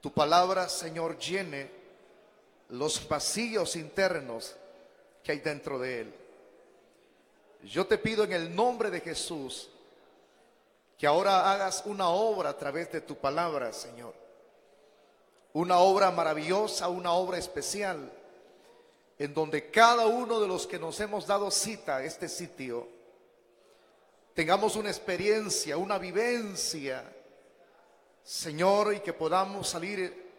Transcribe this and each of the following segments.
tu palabra, Señor, llene los pasillos internos que hay dentro de él. Yo te pido en el nombre de Jesús que ahora hagas una obra a través de tu palabra, Señor. Una obra maravillosa, una obra especial, en donde cada uno de los que nos hemos dado cita a este sitio tengamos una experiencia, una vivencia, Señor, y que podamos salir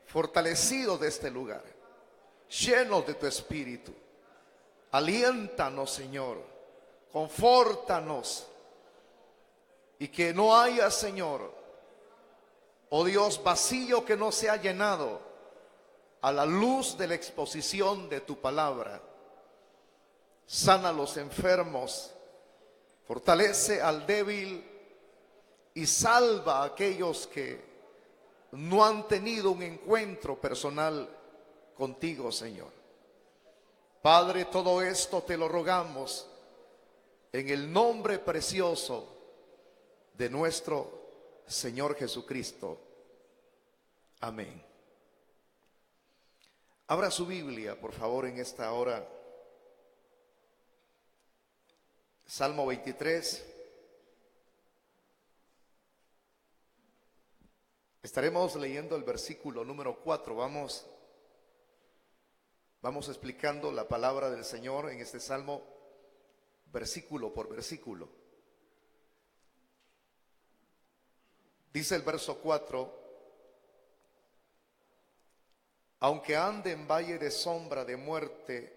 fortalecidos de este lugar, llenos de tu espíritu. Aliéntanos, Señor, confórtanos, y que no haya, Señor, oh Dios, vacío que no sea llenado a la luz de la exposición de tu palabra. Sana a los enfermos, fortalece al débil y salva a aquellos que no han tenido un encuentro personal contigo, Señor. Padre, todo esto te lo rogamos en el nombre precioso de nuestro Señor Jesucristo. Amén. Abra su Biblia, por favor, en esta hora. Salmo 23. Estaremos leyendo el versículo número 4. Vamos explicando la palabra del Señor en este salmo, versículo por versículo. Dice el verso 4: aunque ande en valle de sombra de muerte,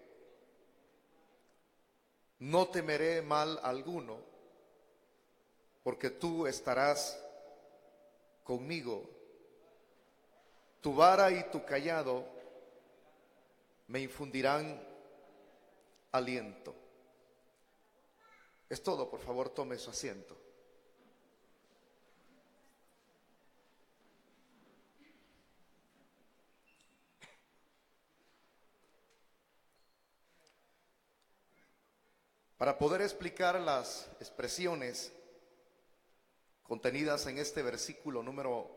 no temeré mal alguno, porque tú estarás conmigo. Tu vara y tu cayado me infundirán aliento. Es todo, por favor, tome su asiento. Para poder explicar las expresiones contenidas en este versículo número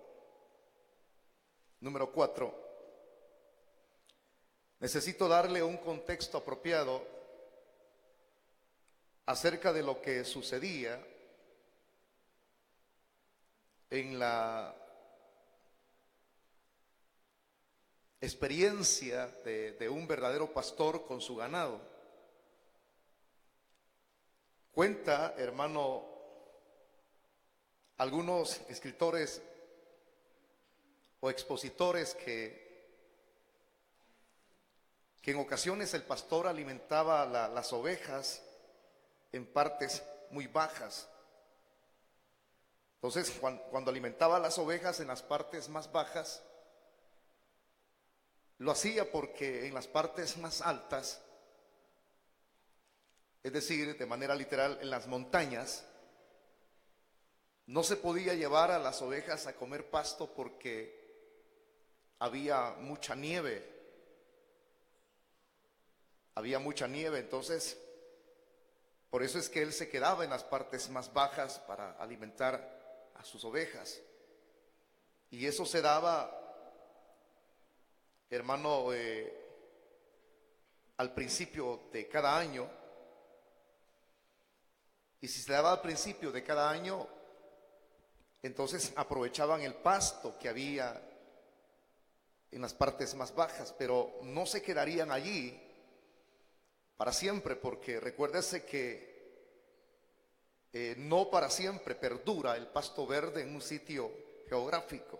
4, necesito darle un contexto apropiado acerca de lo que sucedía en la experiencia de un verdadero pastor con su ganado. Cuenta, hermano, algunos escritores o expositores que en ocasiones el pastor alimentaba las ovejas en partes muy bajas. Entonces, cuando alimentaba las ovejas en las partes más bajas, lo hacía porque en las partes más altas, es decir, de manera literal, en las montañas, no se podía llevar a las ovejas a comer pasto porque había mucha nieve. Entonces, por eso es que él se quedaba en las partes más bajas para alimentar a sus ovejas. Y eso se daba, hermano, al principio de cada año. Y si se daba al principio de cada año, entonces aprovechaban el pasto que había en las partes más bajas, pero no se quedarían allí para siempre, porque recuérdese que no para siempre perdura el pasto verde en un sitio geográfico.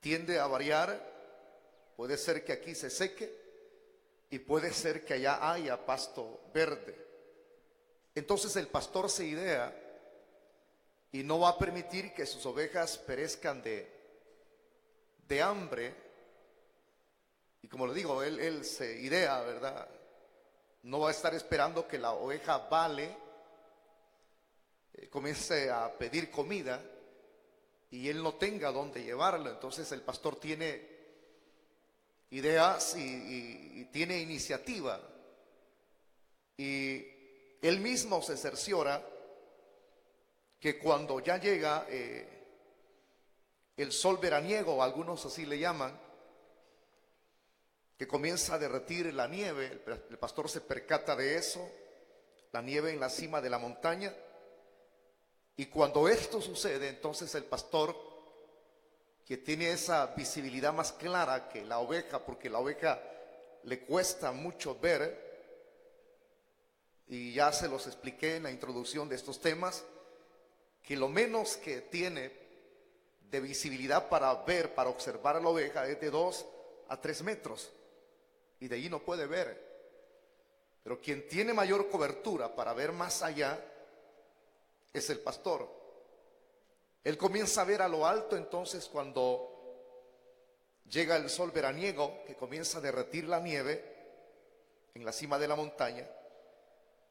Tiende a variar, puede ser que aquí se seque y puede ser que allá haya pasto verde. Entonces el pastor se idea y no va a permitir que sus ovejas perezcan de hambre. Y como le digo, él se idea, ¿verdad? No va a estar esperando que la oveja vale, comience a pedir comida y él no tenga dónde llevarlo. Entonces el pastor tiene ideas y tiene iniciativa, y él mismo se cerciora que cuando ya llega el sol veraniego, algunos así le llaman, que comienza a derretir la nieve. El pastor se percata de eso, la nieve en la cima de la montaña. Y cuando esto sucede, entonces el pastor, que tiene esa visibilidad más clara que la oveja, porque la oveja le cuesta mucho ver, y ya se los expliqué en la introducción de estos temas, que lo menos que tiene de visibilidad para ver, para observar a la oveja, es de 2 a 3 metros, y de ahí no puede ver. Pero quien tiene mayor cobertura para ver más allá es el pastor. Él comienza a ver a lo alto entonces cuando llega el sol veraniego, que comienza a derretir la nieve en la cima de la montaña.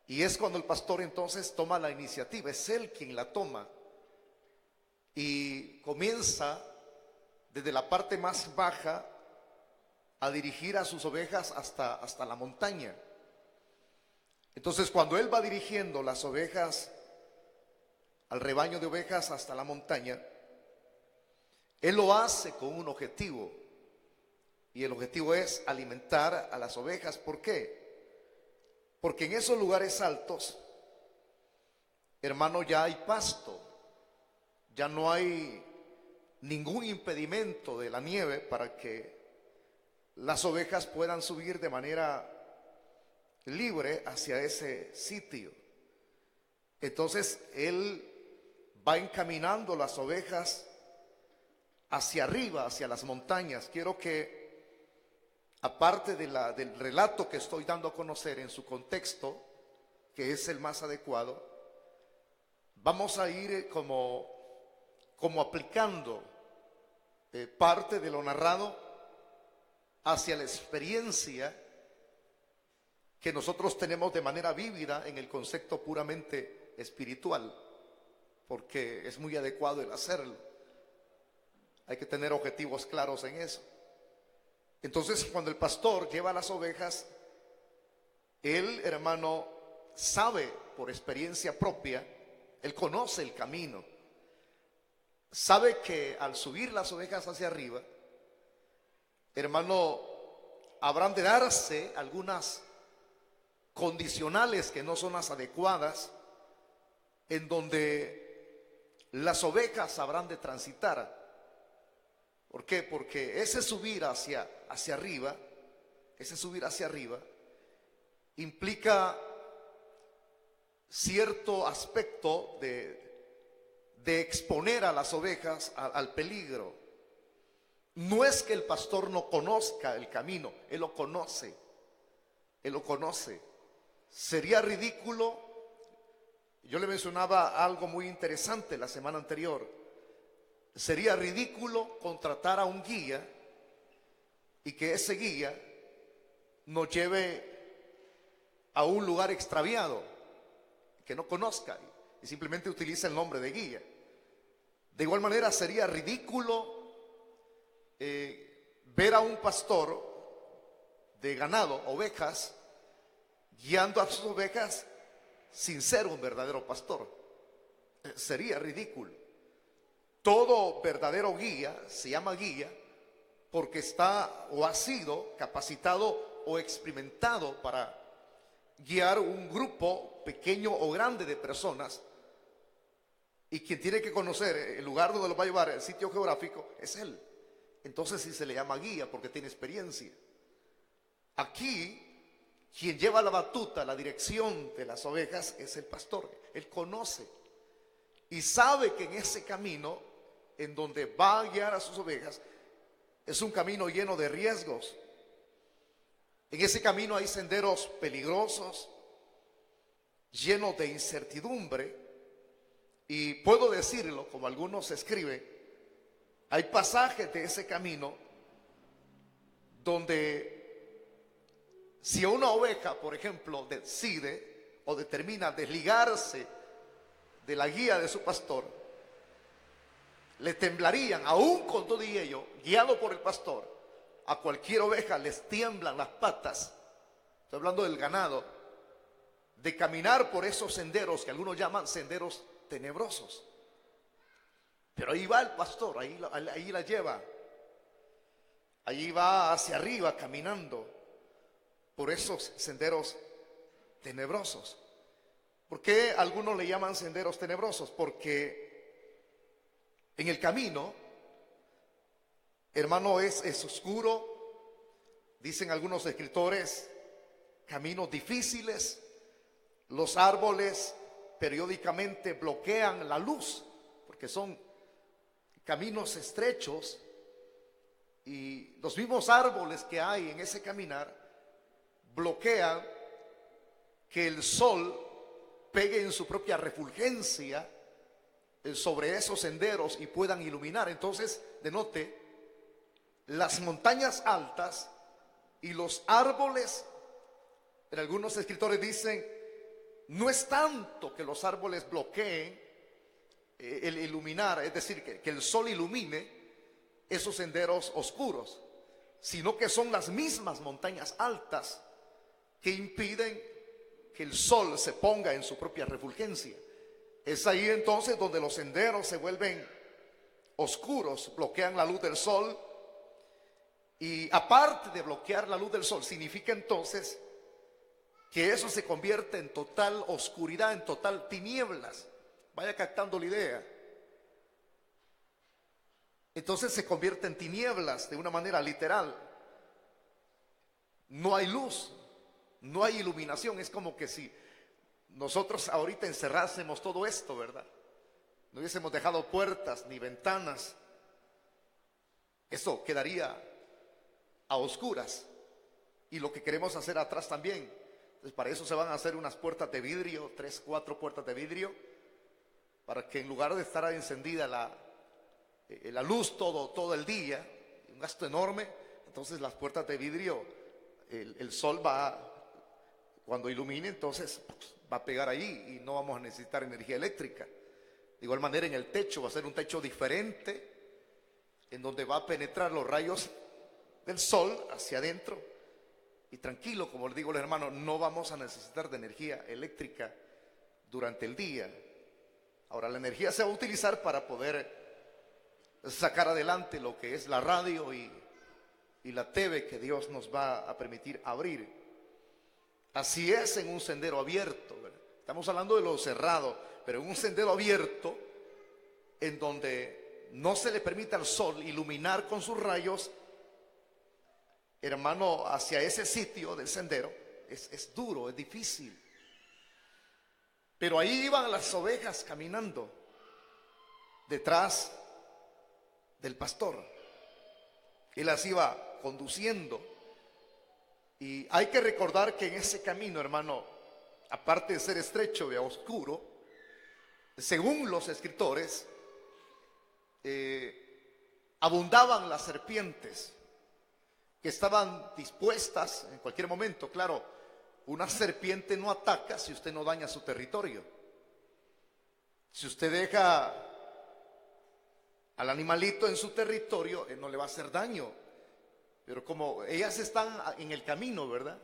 Y es cuando el pastor entonces toma la iniciativa, es él quien la toma. Y comienza desde la parte más baja a dirigir a sus ovejas hasta la montaña. Entonces, cuando él va dirigiendo las ovejas, al rebaño de ovejas hasta la montaña, él lo hace con un objetivo. Y el objetivo es alimentar a las ovejas. ¿Por qué? Porque en esos lugares altos, hermano, ya hay pasto, ya no hay ningún impedimento de la nieve para que las ovejas puedan subir de manera libre hacia ese sitio. Entonces él va encaminando las ovejas hacia arriba, hacia las montañas. Quiero que, aparte del relato que estoy dando a conocer en su contexto, que es el más adecuado, vamos a ir como aplicando parte de lo narrado hacia la experiencia que nosotros tenemos de manera vívida en el concepto puramente espiritual, porque es muy adecuado el hacerlo. Hay que tener objetivos claros en eso. Entonces, cuando el pastor lleva las ovejas, él, hermano, sabe por experiencia propia, él conoce el camino, sabe que al subir las ovejas hacia arriba, hermano, habrán de darse algunas condicionales que no son las adecuadas, en donde las ovejas habrán de transitar. ¿Por qué? Porque ese subir hacia arriba, implica cierto aspecto de exponer a las ovejas al peligro. No es que el pastor no conozca el camino, él lo conoce. Sería ridículo. Yo le mencionaba algo muy interesante la semana anterior. Sería ridículo contratar a un guía y que ese guía nos lleve a un lugar extraviado que no conozca y simplemente utilice el nombre de guía. De igual manera sería ridículo ver a un pastor de ganado, ovejas, guiando a sus ovejas sin ser un verdadero pastor. Sería ridículo. Todo verdadero guía se llama guía porque está o ha sido capacitado o experimentado para guiar un grupo pequeño o grande de personas, y quien tiene que conocer el lugar donde lo va a llevar, el sitio geográfico, es él. Entonces sí se le llama guía porque tiene experiencia. Aquí quien lleva la batuta, la dirección de las ovejas, es el pastor. Él conoce y sabe que en ese camino en donde va a guiar a sus ovejas es un camino lleno de riesgos. En ese camino hay senderos peligrosos, llenos de incertidumbre, y puedo decirlo como algunos escriben, hay pasajes de ese camino donde si una oveja, por ejemplo, decide o determina desligarse de la guía de su pastor, le temblarían, aún con todo y ello, guiado por el pastor. A cualquier oveja les tiemblan las patas, estoy hablando del ganado, de caminar por esos senderos que algunos llaman senderos tenebrosos. Pero pero ahí va el pastor, ahí la lleva. Allí va hacia arriba caminando por esos senderos tenebrosos. ¿Por qué algunos le llaman senderos tenebrosos? Porque en el camino, hermano, es oscuro. Dicen algunos escritores, caminos difíciles. Los árboles periódicamente bloquean la luz, porque son caminos estrechos. Y los mismos árboles que hay en ese caminar bloquean que el sol pegue en su propia refulgencia sobre esos senderos y puedan iluminar. Entonces, denote, las montañas altas y los árboles, en algunos escritores dicen, no es tanto que los árboles bloqueen el iluminar, es decir, que el sol ilumine esos senderos oscuros, sino que son las mismas montañas altas que impiden que el sol se ponga en su propia refulgencia. Es ahí entonces donde los senderos se vuelven oscuros, bloquean la luz del sol. Y aparte de bloquear la luz del sol, significa entonces que eso se convierte en total oscuridad, en total tinieblas. Vaya captando la idea. Entonces se convierte en tinieblas de una manera literal. No hay luz, no hay iluminación. Es como que si nosotros ahorita encerrásemos todo esto, ¿verdad? No hubiésemos dejado puertas ni ventanas. Eso quedaría a oscuras. Y lo que queremos hacer atrás también. Entonces para eso se van a hacer unas puertas de vidrio, 3, 4 puertas de vidrio, para que en lugar de estar encendida la luz todo el día, un gasto enorme, entonces las puertas de vidrio, el sol va, cuando ilumine, entonces va a pegar ahí y no vamos a necesitar energía eléctrica. De igual manera en el techo va a ser un techo diferente, en donde va a penetrar los rayos del sol hacia adentro. Y tranquilo, como les digo los hermanos, no vamos a necesitar de energía eléctrica durante el día. Ahora la energía se va a utilizar para poder sacar adelante lo que es la radio y la TV que Dios nos va a permitir abrir. Así es en un sendero abierto, ¿verdad? Estamos hablando de lo cerrado, pero en un sendero abierto en donde no se le permite al sol iluminar con sus rayos, hermano, hacia ese sitio del sendero es duro, es difícil. Pero ahí iban las ovejas caminando detrás del pastor. Él las iba conduciendo. Y hay que recordar que en ese camino, hermano, aparte de ser estrecho y oscuro, según los escritores, abundaban las serpientes que estaban dispuestas en cualquier momento. Claro, una serpiente no ataca si usted no daña su territorio. Si usted deja al animalito en su territorio, no le va a hacer daño. Pero como ellas están en el camino, ¿verdad?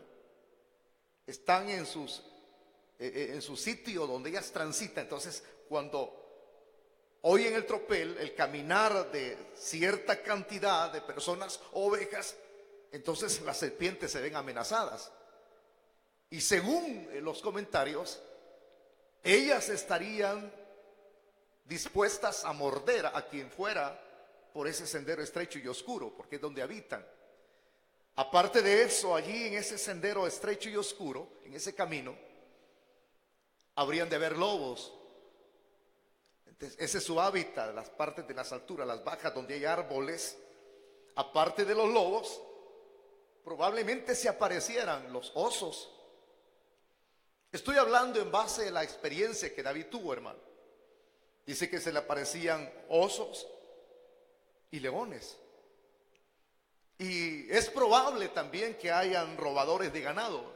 Están en su sitio donde ellas transitan. Entonces, cuando oyen el tropel, el caminar de cierta cantidad de personas, ovejas, entonces las serpientes se ven amenazadas. Y según los comentarios, ellas estarían dispuestas a morder a quien fuera por ese sendero estrecho y oscuro, porque es donde habitan. Aparte de eso, allí en ese sendero estrecho y oscuro, en ese camino, habrían de haber lobos. Entonces, ese es su hábitat, las partes de las alturas, las bajas, donde hay árboles. Aparte de los lobos, probablemente se aparecieran los osos. Estoy hablando en base a la experiencia que David tuvo, hermano. Dice que se le aparecían osos y leones. Y es probable también que hayan robadores de ganado,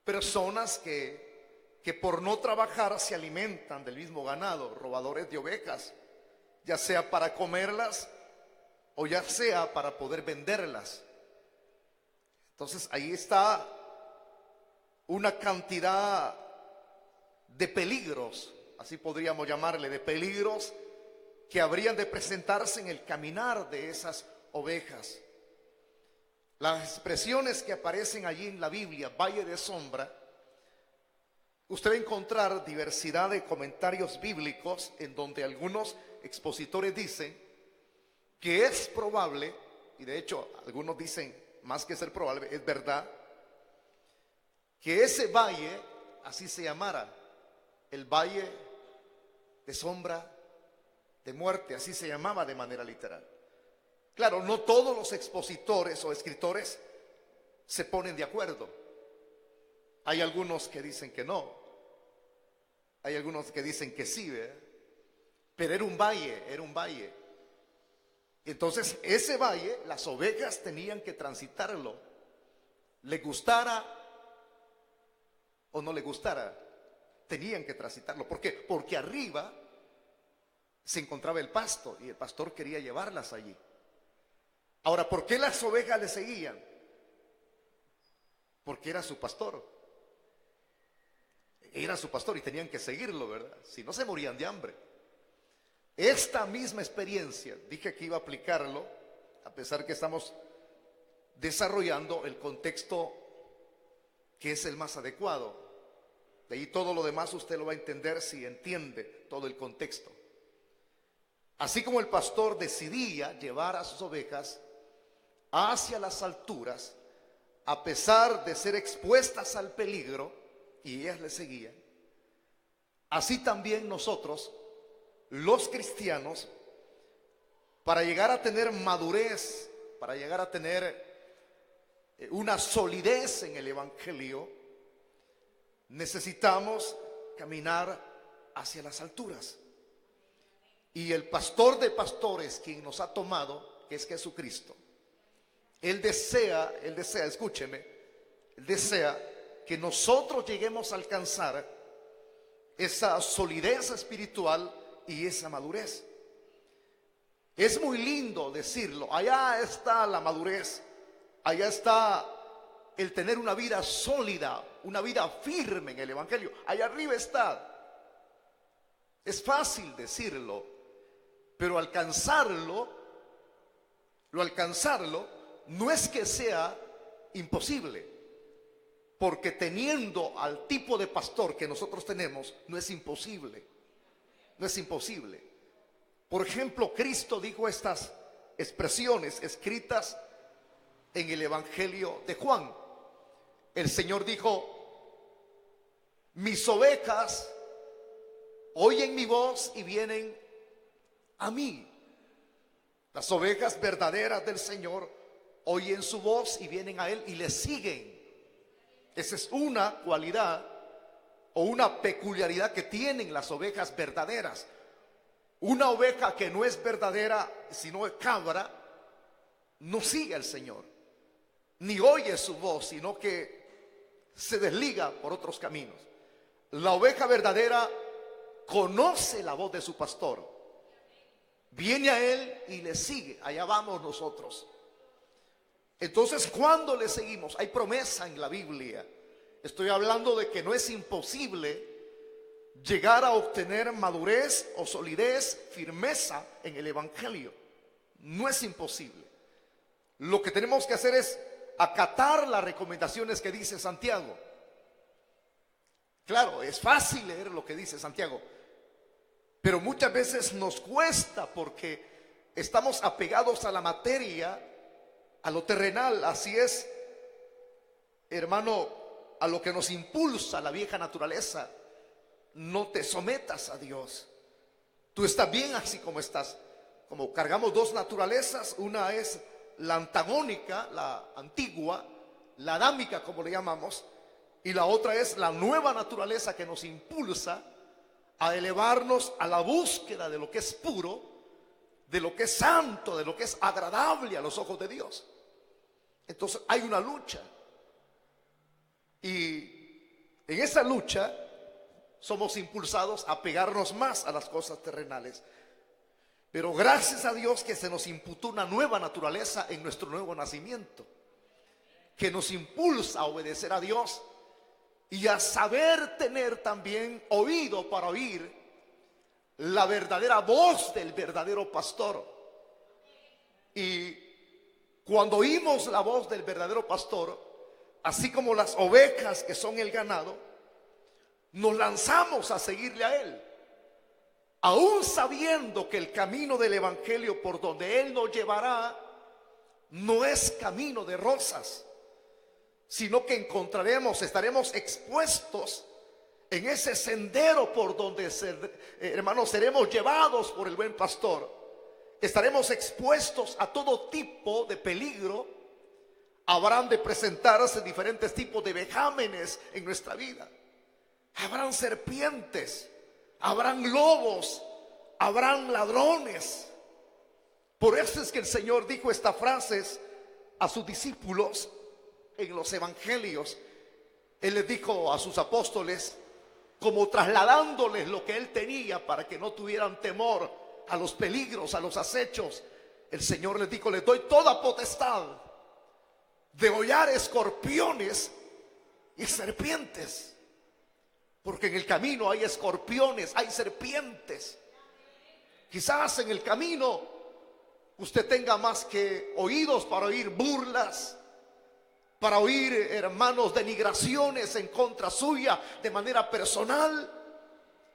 personas que por no trabajar se alimentan del mismo ganado, robadores de ovejas, ya sea para comerlas o ya sea para poder venderlas. Entonces ahí está una cantidad de peligros, así podríamos llamarle, de peligros que habrían de presentarse en el caminar de esas ovejas. Las expresiones que aparecen allí en la Biblia, valle de sombra, usted va a encontrar diversidad de comentarios bíblicos en donde algunos expositores dicen que es probable, y de hecho algunos dicen más que ser probable, es verdad, que ese valle así se llamara, el valle de sombra de muerte, así se llamaba de manera literal. Claro, no todos los expositores o escritores se ponen de acuerdo. Hay algunos que dicen que no, hay algunos que dicen que sí, ¿verdad? Pero era un valle. Entonces ese valle, las ovejas tenían que transitarlo, le gustara o no le gustara, tenían que transitarlo. ¿Por qué? Porque arriba se encontraba el pasto y el pastor quería llevarlas allí. Ahora, ¿por qué las ovejas le seguían? Porque era su pastor. Era su pastor y tenían que seguirlo, ¿verdad? Si no, se morían de hambre. Esta misma experiencia, dije que iba a aplicarlo, a pesar que estamos desarrollando el contexto que es el más adecuado. De ahí todo lo demás usted lo va a entender si entiende todo el contexto. Así como el pastor decidía llevar a sus ovejas hacia las alturas, a pesar de ser expuestas al peligro, y ellas le seguían, así también nosotros, los cristianos, para llegar a tener madurez, para llegar a tener una solidez en el Evangelio, necesitamos caminar hacia las alturas. Y el pastor de pastores, quien nos ha tomado, que es Jesucristo, Él desea, escúcheme, Él desea que nosotros lleguemos a alcanzar esa solidez espiritual y esa madurez. Es muy lindo decirlo, allá está la madurez, allá está el tener una vida sólida, una vida firme en el Evangelio, allá arriba está. Es fácil decirlo, pero alcanzarlo no es que sea imposible, porque teniendo al tipo de pastor que nosotros tenemos, no es imposible. Por ejemplo, Cristo dijo estas expresiones escritas en el Evangelio de Juan. El Señor dijo: mis ovejas oyen mi voz y vienen a mí. Las ovejas verdaderas del Señor oyen su voz y vienen a Él y le siguen. Esa es una cualidad o una peculiaridad que tienen las ovejas verdaderas. Una oveja que no es verdadera, sino es cabra, no sigue al Señor, ni oye su voz, sino que se desliga por otros caminos. La oveja verdadera conoce la voz de su pastor, viene a Él y le sigue. Allá vamos nosotros. Entonces, ¿cuándo le seguimos? Hay promesa en la Biblia. Estoy hablando de que no es imposible llegar a obtener madurez o solidez, firmeza en el Evangelio. No es imposible. Lo que tenemos que hacer es acatar las recomendaciones que dice Santiago. Claro, es fácil leer lo que dice Santiago, pero muchas veces nos cuesta porque estamos apegados a la materia, a lo terrenal. Así es, hermano, a lo que nos impulsa la vieja naturaleza. No te sometas a Dios. Tú estás bien así como estás. Como cargamos dos naturalezas, una es la antagónica, la antigua, la adámica como le llamamos, y la otra es la nueva naturaleza que nos impulsa a elevarnos a la búsqueda de lo que es puro, de lo que es santo, de lo que es agradable a los ojos de Dios. Entonces hay una lucha, y en esa lucha somos impulsados a pegarnos más a las cosas terrenales. Pero gracias a Dios que se nos imputó una nueva naturaleza en nuestro nuevo nacimiento, que nos impulsa a obedecer a Dios y a saber tener también oído para oír la verdadera voz del verdadero pastor. Y cuando oímos la voz del verdadero pastor, así como las ovejas que son el ganado, nos lanzamos a seguirle a él, aún sabiendo que el camino del evangelio por donde él nos llevará no es camino de rosas, sino que estaremos expuestos en ese sendero por donde, hermanos, seremos llevados por el buen pastor. Estaremos expuestos a todo tipo de peligro. Habrán de presentarse diferentes tipos de vejámenes en nuestra vida. Habrán serpientes, habrán lobos, habrán ladrones. Por eso es que el Señor dijo estas frases a sus discípulos en los evangelios. Él les dijo a sus apóstoles, como trasladándoles lo que él tenía para que no tuvieran temor a los peligros, a los acechos. El Señor les dijo: les doy toda potestad de hollar escorpiones y serpientes. Porque en el camino hay escorpiones, hay serpientes. Quizás en el camino usted tenga más que oídos para oír burlas, para oír, hermanos, denigraciones en contra suya de manera personal.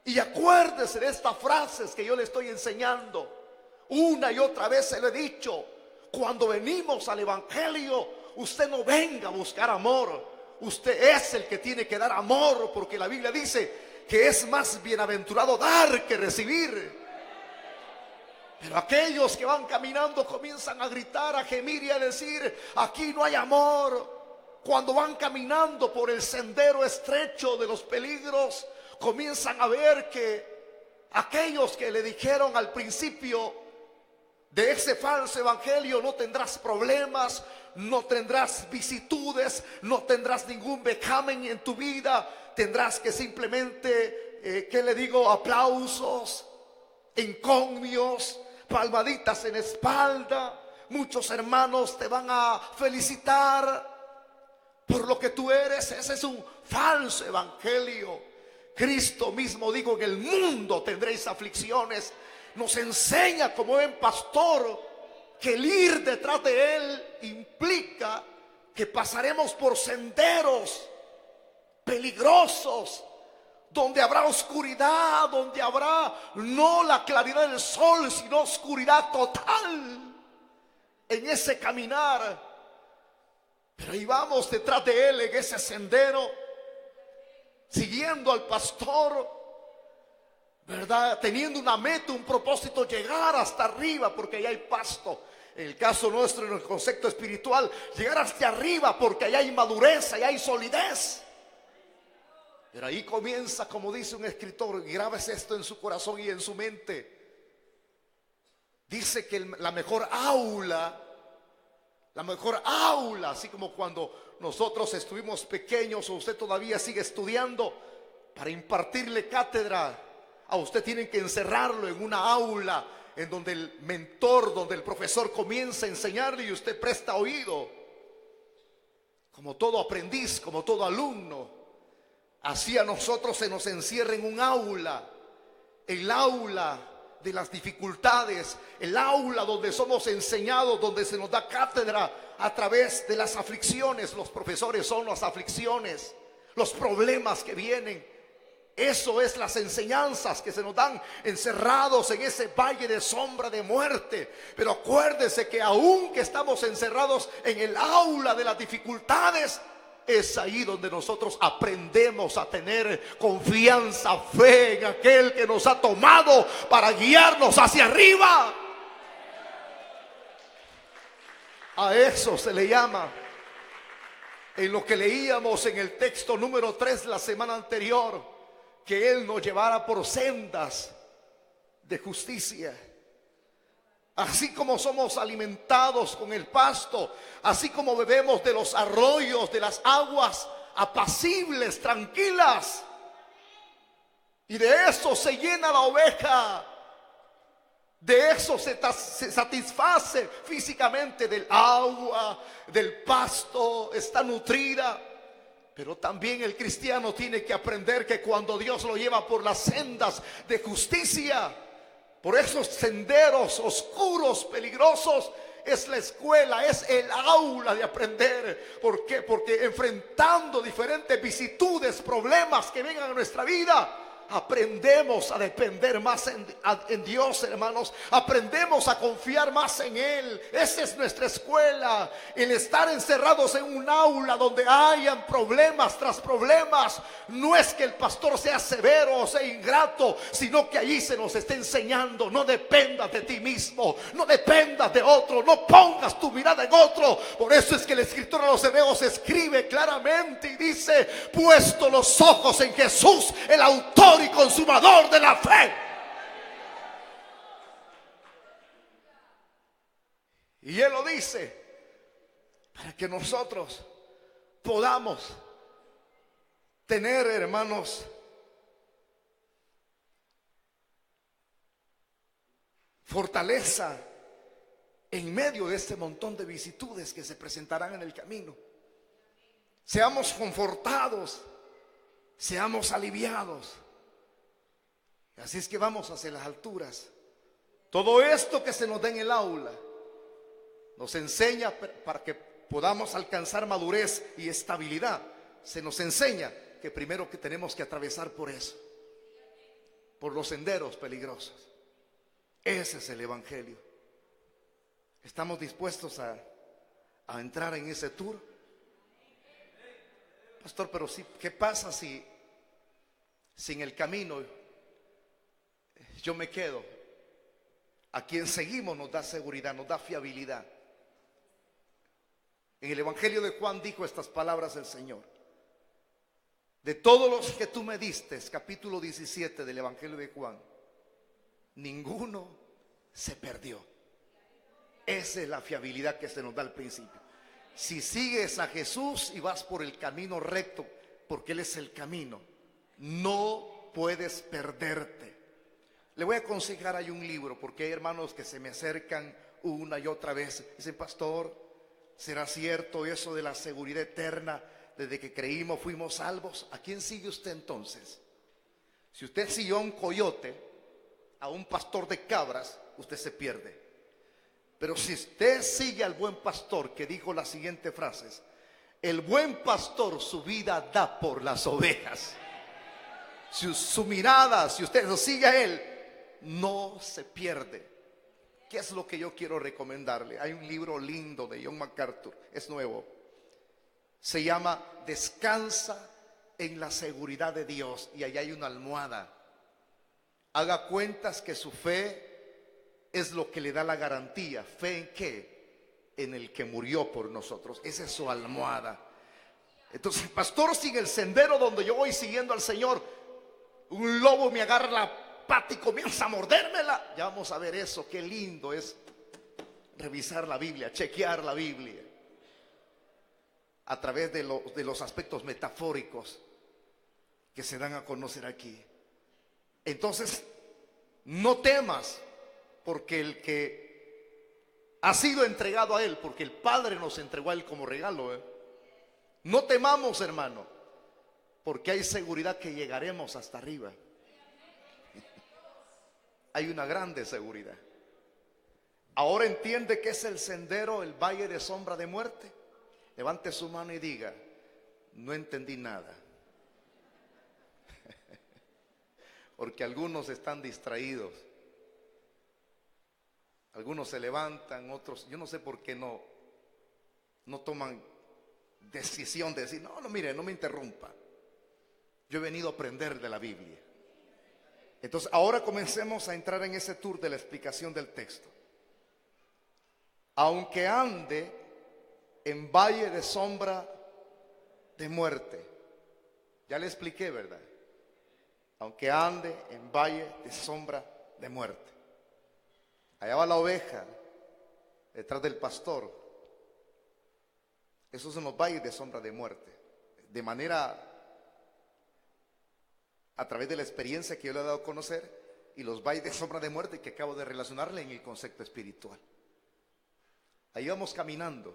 Y acuérdese de estas frases que yo le estoy enseñando. Una y otra vez se lo he dicho: cuando venimos al evangelio, usted no venga a buscar amor, usted es el que tiene que dar amor, porque la Biblia dice que es más bienaventurado dar que recibir. Pero aquellos que van caminando comienzan a gritar, a gemir y a decir: aquí no hay amor. Cuando van caminando por el sendero estrecho de los peligros, comienzan a ver que aquellos que le dijeron al principio de ese falso evangelio: no tendrás problemas, no tendrás vicisitudes, no tendrás ningún vejamen en tu vida, tendrás que simplemente, ¿qué le digo? Aplausos, encomios, palmaditas en espalda. Muchos hermanos te van a felicitar por lo que tú eres. Ese es un falso evangelio. Cristo mismo dijo: en el mundo tendréis aflicciones. Nos enseña como buen pastor que el ir detrás de él implica que pasaremos por senderos peligrosos, donde habrá oscuridad, donde habrá no la claridad del sol, sino oscuridad total en ese caminar. Pero ahí vamos detrás de él en ese sendero, siguiendo al pastor, ¿verdad? Teniendo una meta, un propósito: llegar hasta arriba, porque allá hay pasto. En el caso nuestro, en el concepto espiritual, llegar hasta arriba porque allá hay madurez, allá hay solidez. Pero ahí comienza, como dice un escritor, y grábese esto en su corazón y en su mente. Dice que la mejor aula, así como cuando nosotros estuvimos pequeños o usted todavía sigue estudiando, para impartirle cátedra, a usted tienen que encerrarlo en una aula en donde el mentor, donde el profesor comienza a enseñarle y usted presta oído. Como todo aprendiz, como todo alumno, así a nosotros se nos encierra en un aula, el aula de las dificultades, el aula donde somos enseñados, donde se nos da cátedra a través de las aflicciones. Los profesores son las aflicciones, los problemas que vienen. Eso es las enseñanzas que se nos dan encerrados en ese valle de sombra de muerte. Pero acuérdese que aun que estamos encerrados en el aula de las dificultades, es ahí donde nosotros aprendemos a tener confianza, fe en aquel que nos ha tomado para guiarnos hacia arriba. A eso se le llama, en lo que leíamos en el texto número 3 la semana anterior, que Él nos llevara por sendas de justicia. Así como somos alimentados con el pasto, así como bebemos de los arroyos, de las aguas apacibles, tranquilas, y de eso se llena la oveja, de eso se satisface físicamente, del agua, del pasto, está nutrida. Pero también el cristiano tiene que aprender que cuando Dios lo lleva por las sendas de justicia, por esos senderos oscuros, peligrosos, es la escuela, es el aula de aprender. ¿Por qué? Porque enfrentando diferentes vicisitudes, problemas que vengan a nuestra vida, aprendemos a depender más en Dios, hermanos. Aprendemos a confiar más en Él. Esa es nuestra escuela. El estar encerrados en un aula donde hayan problemas tras problemas, no es que el pastor sea severo o sea ingrato, sino que allí se nos está enseñando: no dependas de ti mismo, no dependas de otro, no pongas tu mirada en otro. Por eso es que el escritor a los Hebreos escribe claramente y dice: puesto los ojos en Jesús, el autor y consumador de la fe. Y Él lo dice para que nosotros podamos tener, hermanos, fortaleza en medio de este montón de vicisitudes que se presentarán en el camino. Seamos confortados, seamos aliviados. Así es que vamos hacia las alturas. Todo esto que se nos da en el aula nos enseña para que podamos alcanzar madurez y estabilidad. Se nos enseña que primero que tenemos que atravesar por eso, por los senderos peligrosos. Ese es el evangelio. ¿Estamos dispuestos a entrar en ese tour? Pastor, pero sí, ¿qué pasa si en el camino yo me quedo? A quien seguimos nos da seguridad, nos da fiabilidad. En el evangelio de Juan dijo estas palabras el Señor: de todos los que tú me diste, capítulo 17 del evangelio de Juan, ninguno se perdió. Esa es la fiabilidad que se nos da al principio. Si sigues a Jesús y vas por el camino recto, porque Él es el camino, no puedes perderte. Le voy a aconsejar, hay un libro, porque hay hermanos que se me acercan una y otra vez. Dicen: pastor, ¿será cierto eso de la seguridad eterna? Desde que creímos fuimos salvos. ¿A quién sigue usted entonces? Si usted siguió a un coyote, a un pastor de cabras, usted se pierde. Pero si usted sigue al buen pastor, que dijo las siguientes frases: el buen pastor su vida da por las ovejas. Si su mirada, si usted lo sigue a Él, no se pierde. ¿Qué es lo que yo quiero recomendarle? Hay un libro lindo de John MacArthur, es nuevo. Se llama Descansa en la seguridad de Dios. Y allá hay una almohada. Haga cuentas que su fe es lo que le da la garantía. ¿Fe en qué? En el que murió por nosotros. Esa es su almohada. Entonces, pastor, sigue el sendero donde yo voy siguiendo al Señor. Un lobo me agarra la pata y comienza a mordérmela. Ya vamos a ver eso. Qué lindo es revisar la Biblia, chequear la Biblia a través de los aspectos metafóricos que se dan a conocer aquí. Entonces, no temas, porque el que ha sido entregado a Él, porque el Padre nos entregó a Él como regalo, no temamos, hermano, porque hay seguridad que llegaremos hasta arriba. Hay una grande seguridad. Ahora entiende que es el sendero, el valle de sombra de muerte. Levante su mano y diga: no entendí nada. Porque algunos están distraídos. Algunos se levantan, otros, yo no sé por qué no toman decisión de decir: no, mire, no me interrumpa. Yo he venido a aprender de la Biblia. Entonces, ahora comencemos a entrar en ese tour de la explicación del texto. Aunque ande en valle de sombra de muerte. Ya le expliqué, ¿verdad? Aunque ande en valle de sombra de muerte. Allá va la oveja detrás del pastor. Esos son los valles de sombra de muerte. De manera, a través de la experiencia que yo le he dado a conocer, y los valles de sombra de muerte que acabo de relacionarle en el concepto espiritual. Ahí vamos caminando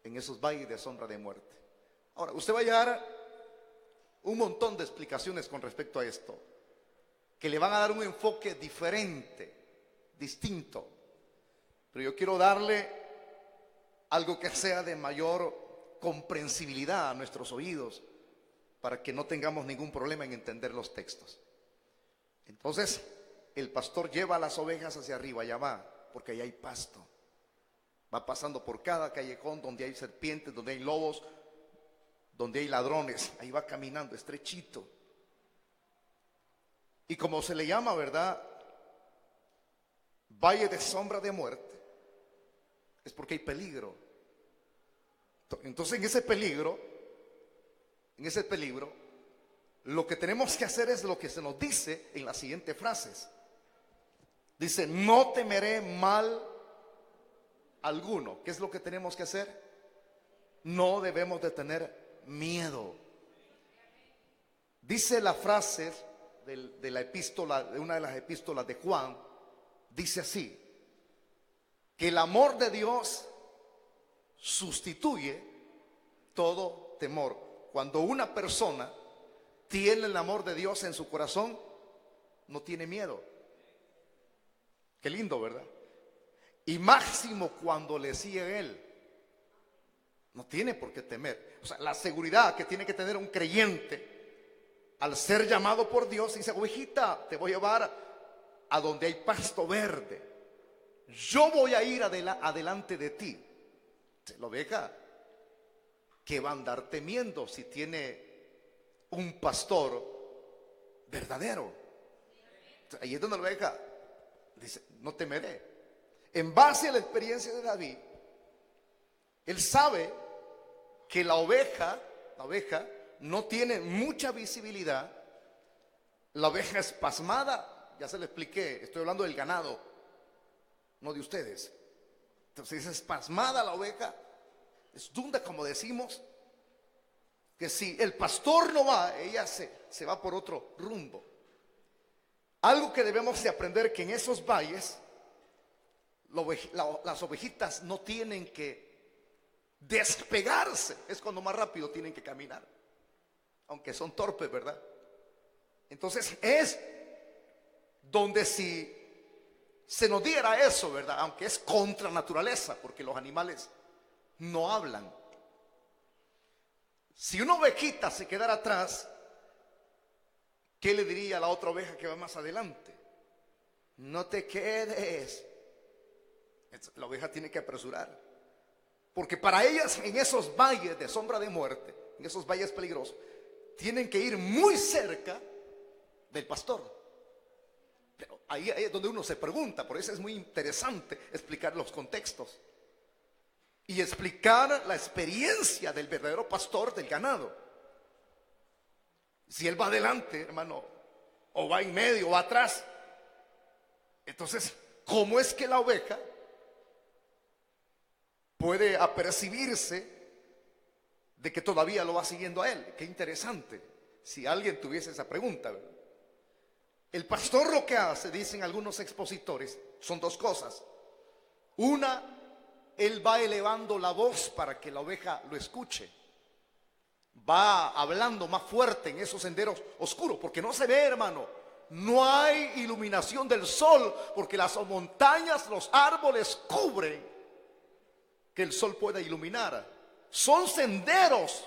en esos valles de sombra de muerte. Ahora, usted va a hallar un montón de explicaciones con respecto a esto, que le van a dar un enfoque diferente, distinto. Pero yo quiero darle algo que sea de mayor comprensibilidad a nuestros oídos, para que no tengamos ningún problema en entender los textos. Entonces, el pastor lleva a las ovejas hacia arriba, allá va, porque allá hay pasto. Va pasando por cada callejón donde hay serpientes, donde hay lobos, donde hay ladrones. Ahí va caminando estrechito. Y como se le llama, ¿verdad?, valle de sombra de muerte, es porque hay peligro. Entonces en ese peligro, lo que tenemos que hacer es lo que se nos dice en las siguientes frases. Dice: no temeré mal alguno. ¿Qué es lo que tenemos que hacer? No debemos de tener miedo. Dice la frase de la epístola, de una de las epístolas de Juan, dice así: que el amor de Dios sustituye todo temor. Cuando una persona tiene el amor de Dios en su corazón, no tiene miedo. Qué lindo, ¿verdad? Y máximo cuando le sigue a Él, no tiene por qué temer. O sea, la seguridad que tiene que tener un creyente al ser llamado por Dios, dice: ovejita, te voy a llevar a donde hay pasto verde. Yo voy a ir adelante de ti. La oveja, ¿qué va a andar temiendo si tiene un pastor verdadero? Ahí es donde la oveja dice: no temeré. En base a la experiencia de David, él sabe que la oveja no tiene mucha visibilidad. La oveja es pasmada, ya se lo expliqué, estoy hablando del ganado, no de ustedes. Entonces es pasmada la oveja, es dunda, como decimos, que si el pastor no va, ella se va por otro rumbo. Algo que debemos de aprender, que en esos valles las ovejitas no tienen que despegarse, es cuando más rápido tienen que caminar, aunque son torpes, ¿verdad? Entonces es donde si se nos diera eso, ¿verdad?, aunque es contra naturaleza, porque los animales no hablan. Si una ovejita se quedara atrás, ¿qué le diría a la otra oveja que va más adelante? No te quedes. La oveja tiene que apresurar, porque para ellas, en esos valles de sombra de muerte, en esos valles peligrosos, tienen que ir muy cerca del pastor. Pero ahí es donde uno se pregunta. Por eso es muy interesante explicar los contextos y explicar la experiencia del verdadero pastor del ganado. Si él va adelante, hermano, o va en medio o va atrás, entonces, ¿cómo es que la oveja puede apercibirse de que todavía lo va siguiendo a él? Qué interesante si alguien tuviese esa pregunta, ¿verdad? El pastor lo que hace, dicen algunos expositores, son dos cosas. Una, él va elevando la voz para que la oveja lo escuche. Va hablando más fuerte en esos senderos oscuros, porque no se ve, hermano. No hay iluminación del sol, porque las montañas, los árboles cubren que el sol pueda iluminar. Son senderos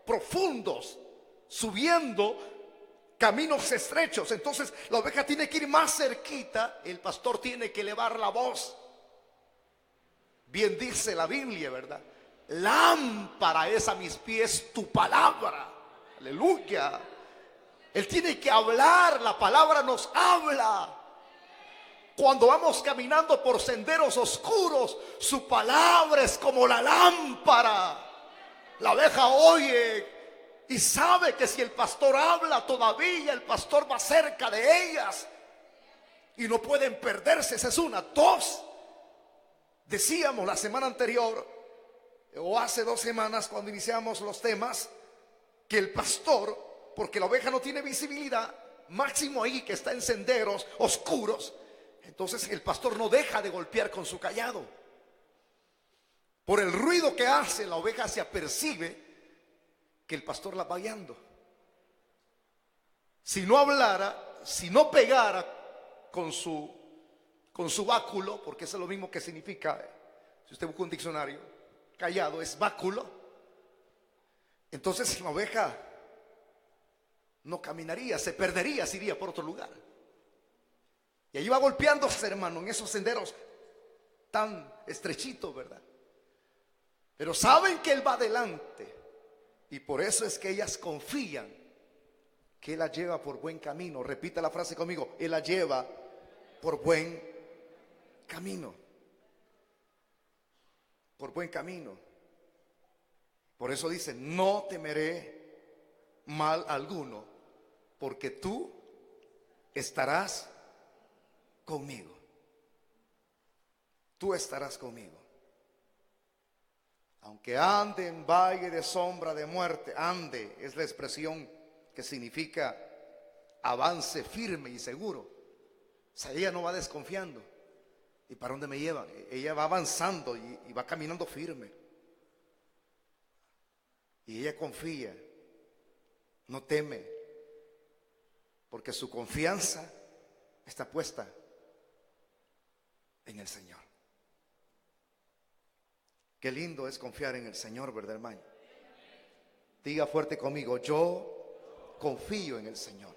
profundos, subiendo caminos estrechos. Entonces la oveja tiene que ir más cerquita, el pastor tiene que elevar la voz. Bien dice la Biblia, ¿verdad? Lámpara es a mis pies tu palabra. Aleluya. Él tiene que hablar, la palabra nos habla. Cuando vamos caminando por senderos oscuros, su palabra es como la lámpara. La oveja oye y sabe que si el pastor habla, todavía el pastor va cerca de ellas y no pueden perderse. Esa es una. Dos, decíamos la semana anterior o hace 2 semanas cuando iniciamos los temas, que el pastor, porque la oveja no tiene visibilidad, máximo ahí que está en senderos oscuros, entonces el pastor no deja de golpear con su cayado. Por el ruido que hace, la oveja se apercibe que el pastor la va guiando. Si no hablara, si no pegara con su báculo, porque eso es lo mismo que significa, si usted busca un diccionario, callado es báculo, entonces la oveja no caminaría, se perdería, se iría por otro lugar. Y ahí va golpeándose, hermano, en esos senderos tan estrechitos, ¿verdad? Pero saben que Él va adelante, y por eso es que ellas confían que Él la lleva por buen camino. Repita la frase conmigo: Él la lleva por buen camino. Por buen camino. Por eso dice: no temeré mal alguno, porque tú estarás conmigo. Tú estarás conmigo. Aunque ande en valle de sombra de muerte, ande es la expresión que significa avance firme y seguro. O sea, ella no va desconfiando. ¿Y para dónde me lleva? Ella va avanzando y va caminando firme. Y ella confía, no teme, porque su confianza está puesta en el Señor. Qué lindo es confiar en el Señor, ¿verdad, hermano? Diga fuerte conmigo: yo confío en el Señor.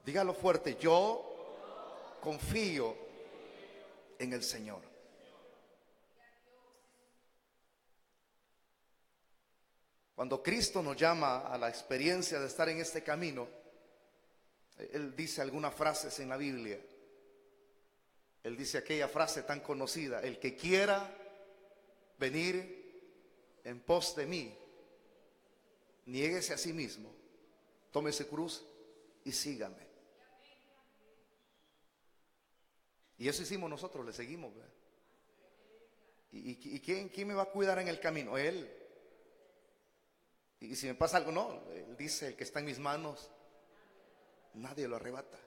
Dígalo fuerte: yo confío en el Señor. Cuando Cristo nos llama a la experiencia de estar en este camino, Él dice algunas frases en la Biblia. Él dice aquella frase tan conocida: el que quiera venir en pos de mí, niéguese a sí mismo, tome su cruz y sígame. Y eso hicimos nosotros, le seguimos, ¿verdad? ¿Y quién me va a cuidar en el camino? Él. Y si me pasa algo, no, Él dice: el que está en mis manos, nadie lo arrebata.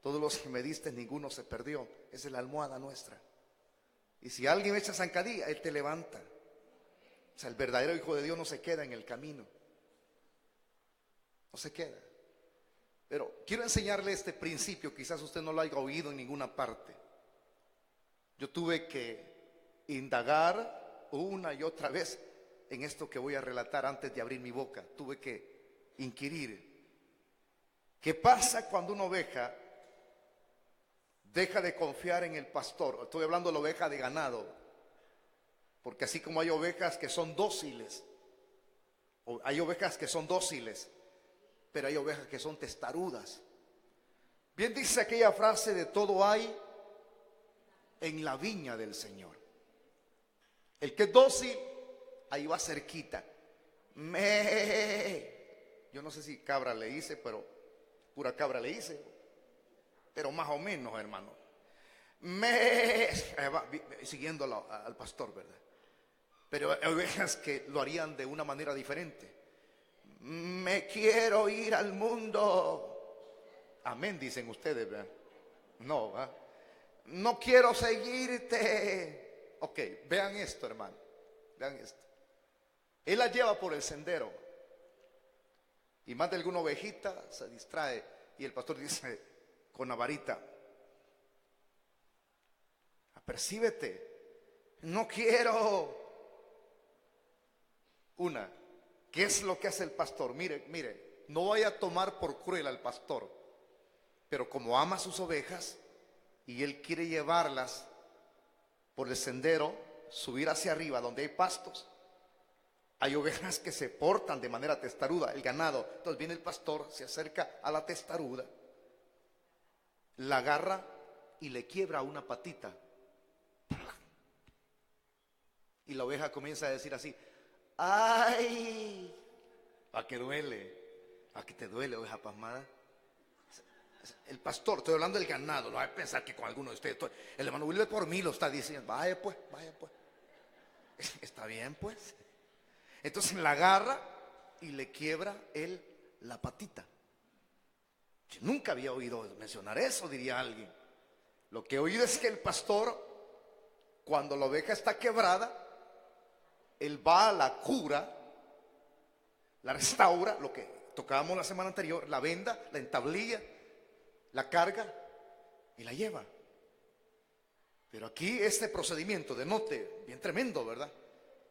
Todos los que me diste, ninguno se perdió. Esa es la almohada nuestra. Y si alguien echa zancadilla, Él te levanta. O sea, el verdadero hijo de Dios no se queda en el camino. No se queda. Pero quiero enseñarle este principio. Quizás usted no lo haya oído en ninguna parte. Yo tuve que indagar una y otra vez en esto que voy a relatar antes de abrir mi boca. Tuve que inquirir: ¿qué pasa cuando una oveja deja de confiar en el pastor? Estoy hablando de la oveja de ganado, porque así como hay ovejas que son dóciles, hay ovejas que son dóciles, pero hay ovejas que son testarudas. Bien dice aquella frase: de todo hay en la viña del Señor. El que es dócil, ahí va cerquita. Yo no sé si cabra le hice, pero pura cabra le hice, pero más o menos, hermano. Siguiendo al pastor, ¿verdad? Pero hay ovejas que lo harían de una manera diferente. Me quiero ir al mundo. Amén, dicen ustedes, ¿verdad? No, ¿verdad? No quiero seguirte. Ok, vean esto, hermano. Vean esto. Él la lleva por el sendero y más de alguna ovejita se distrae y el pastor dice con la varita: apercíbete, no quiero. Una, ¿qué es lo que hace el pastor? Mire, no vaya a tomar por cruel al pastor, pero como ama a sus ovejas y él quiere llevarlas por el sendero, subir hacia arriba donde hay pastos, hay ovejas que se portan de manera testaruda, el ganado. Entonces viene el pastor, se acerca a la testaruda, la agarra y le quiebra una patita. Y la oveja comienza a decir así: ¡ay! ¿A qué duele? ¿A qué te duele, oveja pasmada? El pastor, estoy hablando del ganado, no hay que pensar que con alguno de ustedes, el hermano Wilber por mí lo está diciendo. Vaya pues. Está bien pues. Entonces la agarra y le quiebra él la patita. Yo nunca había oído mencionar eso, diría alguien. Lo que he oído es que el pastor, cuando la oveja está quebrada, él va a la cura, la restaura, lo que tocábamos la semana anterior, la venda, la entablilla, la carga y la lleva. Pero aquí este procedimiento, de note, bien tremendo, ¿verdad?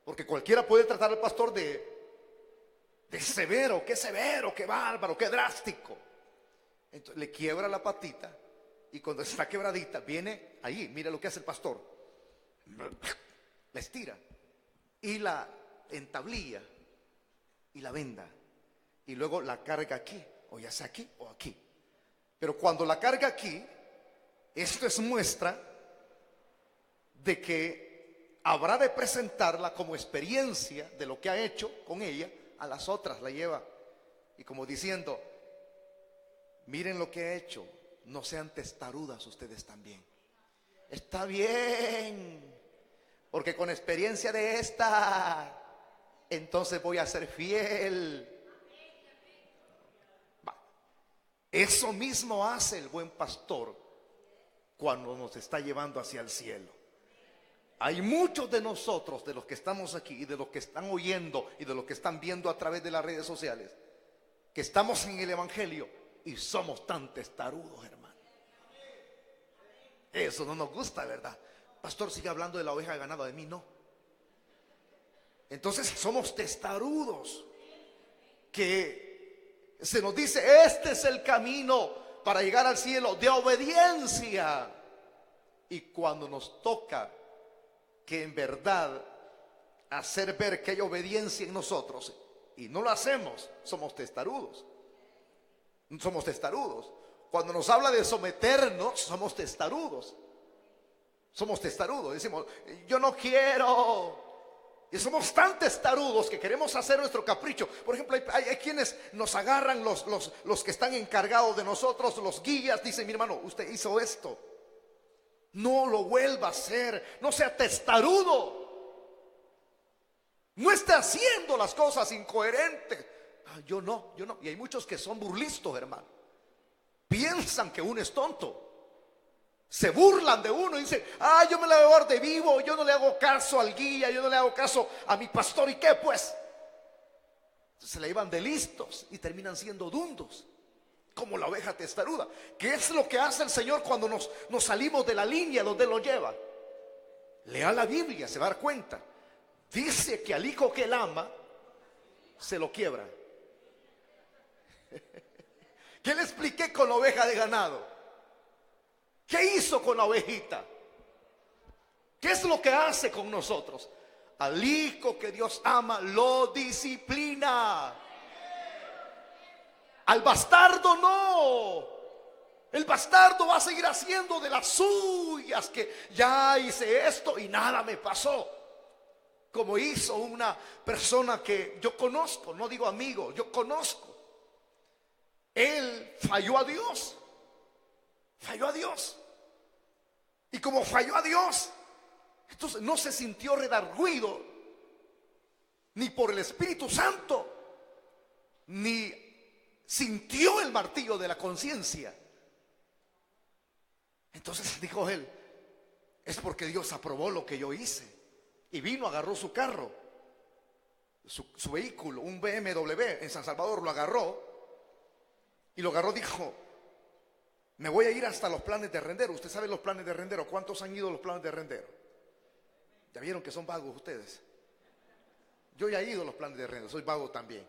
Porque cualquiera puede tratar al pastor de severo, qué bárbaro, qué drástico. Entonces le quiebra la patita y cuando está quebradita viene ahí, mire lo que hace el pastor, la estira y la entablilla y la venda y luego la carga aquí, o ya sea aquí o aquí. Pero cuando la carga aquí, esto es muestra de que habrá de presentarla como experiencia de lo que ha hecho con ella. A las otras la lleva y como diciendo: miren lo que he hecho, no sean testarudas ustedes también. Está bien, porque con experiencia de esta, entonces voy a ser fiel. Eso mismo hace el buen pastor cuando nos está llevando hacia el cielo. Hay muchos de nosotros, de los que estamos aquí y de los que están oyendo y de los que están viendo a través de las redes sociales, que estamos en el evangelio y somos tan testarudos, hermano. Eso no nos gusta, ¿verdad? Pastor, sigue hablando de la oveja de ganado, de mí no. Entonces somos testarudos, que se nos dice: este es el camino para llegar al cielo, de obediencia. Y cuando nos toca que en verdad hacer ver que hay obediencia en nosotros y no lo hacemos, somos testarudos. Somos testarudos. Cuando nos habla de someternos, somos testarudos. Somos testarudos. Decimos: yo no quiero. Y somos tan testarudos que queremos hacer nuestro capricho. Por ejemplo, hay quienes nos agarran, los que están encargados de nosotros, los guías. Dicen: mi hermano, usted hizo esto, no lo vuelva a hacer, no sea testarudo, no esté haciendo las cosas incoherentes. Yo no. Y hay muchos que son burlistas, hermano. Piensan que uno es tonto, se burlan de uno y dicen: yo me la voy a dar de vivo, yo no le hago caso al guía, yo no le hago caso a mi pastor. ¿Y qué pues? Se le llevan de listos y terminan siendo dundos, como la oveja testaruda. ¿Qué es lo que hace el Señor cuando nos salimos de la línea donde Él lo lleva? Lea la Biblia, se va a dar cuenta. Dice que al hijo que Él ama, se lo quiebra. ¿Qué le expliqué con la oveja de ganado? ¿Qué hizo con la ovejita? ¿Qué es lo que hace con nosotros? Al hijo que Dios ama, lo disciplina. Al bastardo no. El bastardo va a seguir haciendo de las suyas, que ya hice esto y nada me pasó. Como hizo una persona que yo conozco, no digo amigo, yo conozco. Él falló a Dios. Falló a Dios. Y como falló a Dios, entonces no se sintió redarguido ni por el Espíritu Santo, ni sintió el martillo de la conciencia. Entonces dijo él: es porque Dios aprobó lo que yo hice. Y vino, agarró su carro, su vehículo, un BMW en San Salvador, lo agarró. Y lo agarró, dijo: me voy a ir hasta los planes de Rendero. Usted sabe los planes de Rendero. ¿Cuántos han ido a los planes de Rendero? Ya vieron que son vagos ustedes. Yo ya he ido a los planes de Rendero, soy vago también.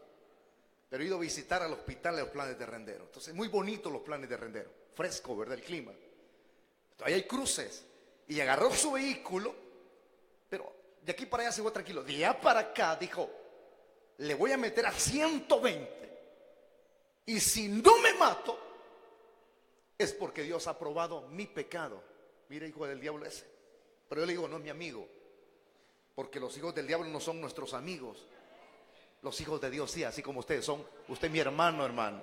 Pero he ido a visitar al hospital de los planes de Rendero. Entonces, muy bonitos los planes de Rendero. Fresco, ¿verdad? El clima. Entonces, ahí hay cruces. Y agarró su vehículo, pero de aquí para allá se fue tranquilo. De allá para acá dijo: le voy a meter a 120. Y si no me mato, es porque Dios ha probado mi pecado. Mire, hijo del diablo ese. Pero yo le digo: no es mi amigo, porque los hijos del diablo no son nuestros amigos. Los hijos de Dios sí, así como ustedes son. Usted es mi hermano, hermano.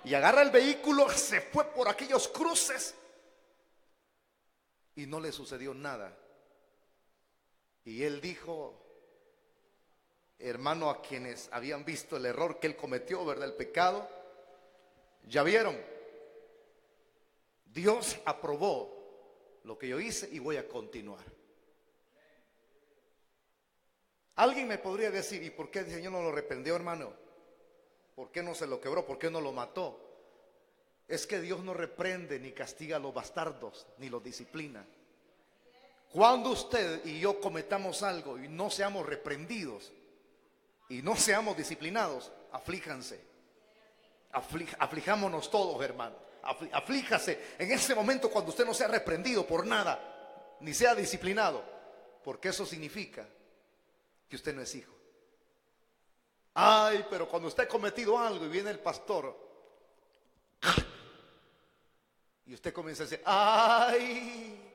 Y agarra el vehículo, se fue por aquellos cruces y no le sucedió nada. Y él dijo: hermano, a quienes habían visto el error que él cometió, ¿verdad? El pecado, ya vieron, Dios aprobó lo que yo hice y voy a continuar. Alguien me podría decir: ¿y por qué el Señor no lo reprendió, hermano? ¿Por qué no se lo quebró? ¿Por qué no lo mató? Es que Dios no reprende ni castiga a los bastardos, ni los disciplina. Cuando usted y yo cometamos algo y no seamos reprendidos y no seamos disciplinados, aflíjanse. Aflijámonos todos, hermano. Aflíjase en ese momento cuando usted no sea reprendido por nada, ni sea disciplinado, porque eso significa que usted no es hijo. Ay, pero cuando usted ha cometido algo y viene el pastor y usted comienza a decir, ay,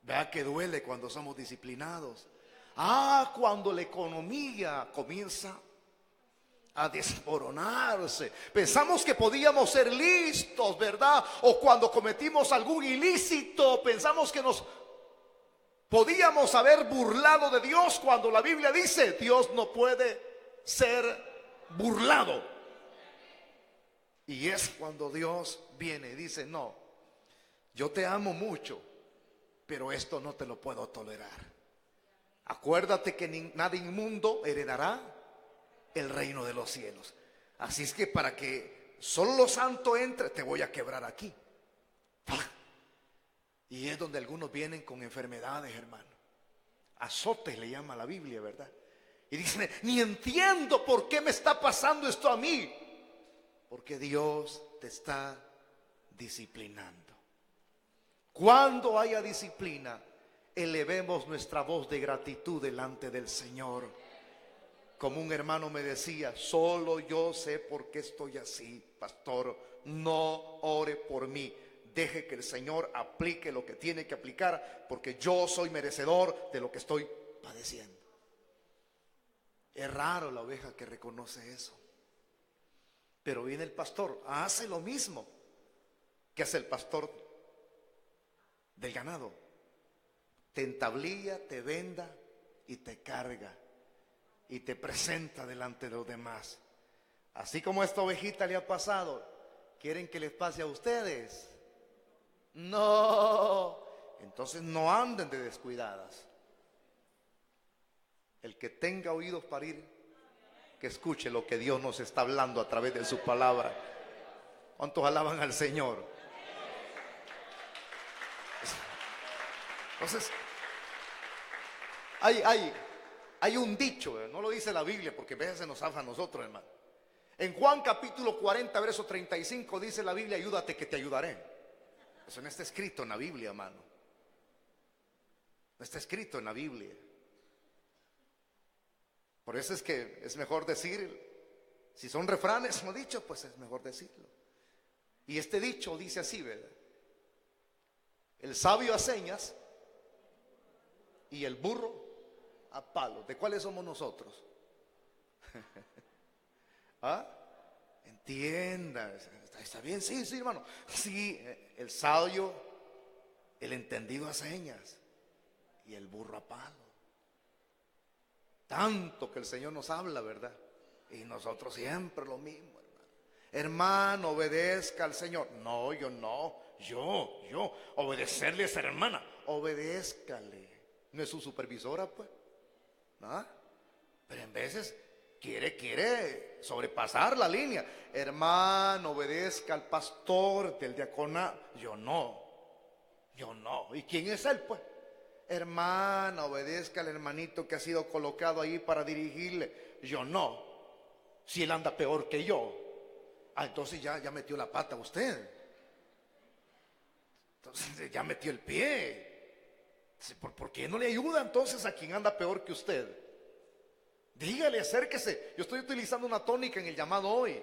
vea que duele cuando somos disciplinados. Cuando la economía comienza a desmoronarse, pensamos que podíamos ser listos, ¿verdad? O cuando cometimos algún ilícito, pensamos que nos podíamos haber burlado de Dios, cuando la Biblia dice, Dios no puede ser burlado. Y es cuando Dios viene y dice, no, yo te amo mucho, pero esto no te lo puedo tolerar. Acuérdate que nada inmundo heredará el reino de los cielos. Así es que para que solo lo santo entre, te voy a quebrar aquí. Y es donde algunos vienen con enfermedades, hermano. Azotes le llama la Biblia, ¿verdad? Y dicen, ni entiendo por qué me está pasando esto a mí. Porque Dios te está disciplinando. Cuando haya disciplina, elevemos nuestra voz de gratitud delante del Señor. Como un hermano me decía, solo yo sé por qué estoy así, pastor. No ore por mí. Deje que el Señor aplique lo que tiene que aplicar, porque yo soy merecedor de lo que estoy padeciendo. Es raro la oveja que reconoce eso. Pero viene el pastor, hace lo mismo que hace el pastor del ganado. Te entablilla, te venda y te carga y te presenta delante de los demás. Así como esta ovejita le ha pasado, ¿quieren que les pase a ustedes? No. Entonces no anden de descuidadas. El que tenga oídos para oír, que escuche lo que Dios nos está hablando a través de su palabra. ¿Cuántos alaban al Señor? Entonces, hay un dicho, no lo dice la Biblia, porque a veces se nos habla a nosotros, hermano. En Juan capítulo 40, verso 35, dice la Biblia, ayúdate que te ayudaré. Eso no está escrito en la Biblia, hermano. No está escrito en la Biblia. Por eso es que es mejor decir, si son refranes o dichos, pues es mejor decirlo. Y este dicho dice así, ¿verdad? El sabio a señas y el burro a palos. ¿De cuáles somos nosotros? Entienda. ¿Está bien? Sí, hermano. Sí, el sabio, el entendido a señas y el burro a palos. Tanto que el Señor nos habla, ¿verdad? Y nosotros siempre lo mismo, hermano. Hermano, obedezca al Señor. No, yo no. Yo. Obedecerle a esa hermana. Obedézcale. No es su supervisora, pues. ¿Ah? Pero en veces quiere sobrepasar la línea. Hermano, obedezca al pastor del diaconato. Yo no. ¿Y quién es él, pues? Hermana, obedezca al hermanito que ha sido colocado ahí para dirigirle. Yo no. Si él anda peor que yo. Entonces ya metió la pata usted. Entonces ya metió el pie. ¿Por qué no le ayuda entonces a quien anda peor que usted? Dígale, acérquese. Yo estoy utilizando una tónica en el llamado hoy.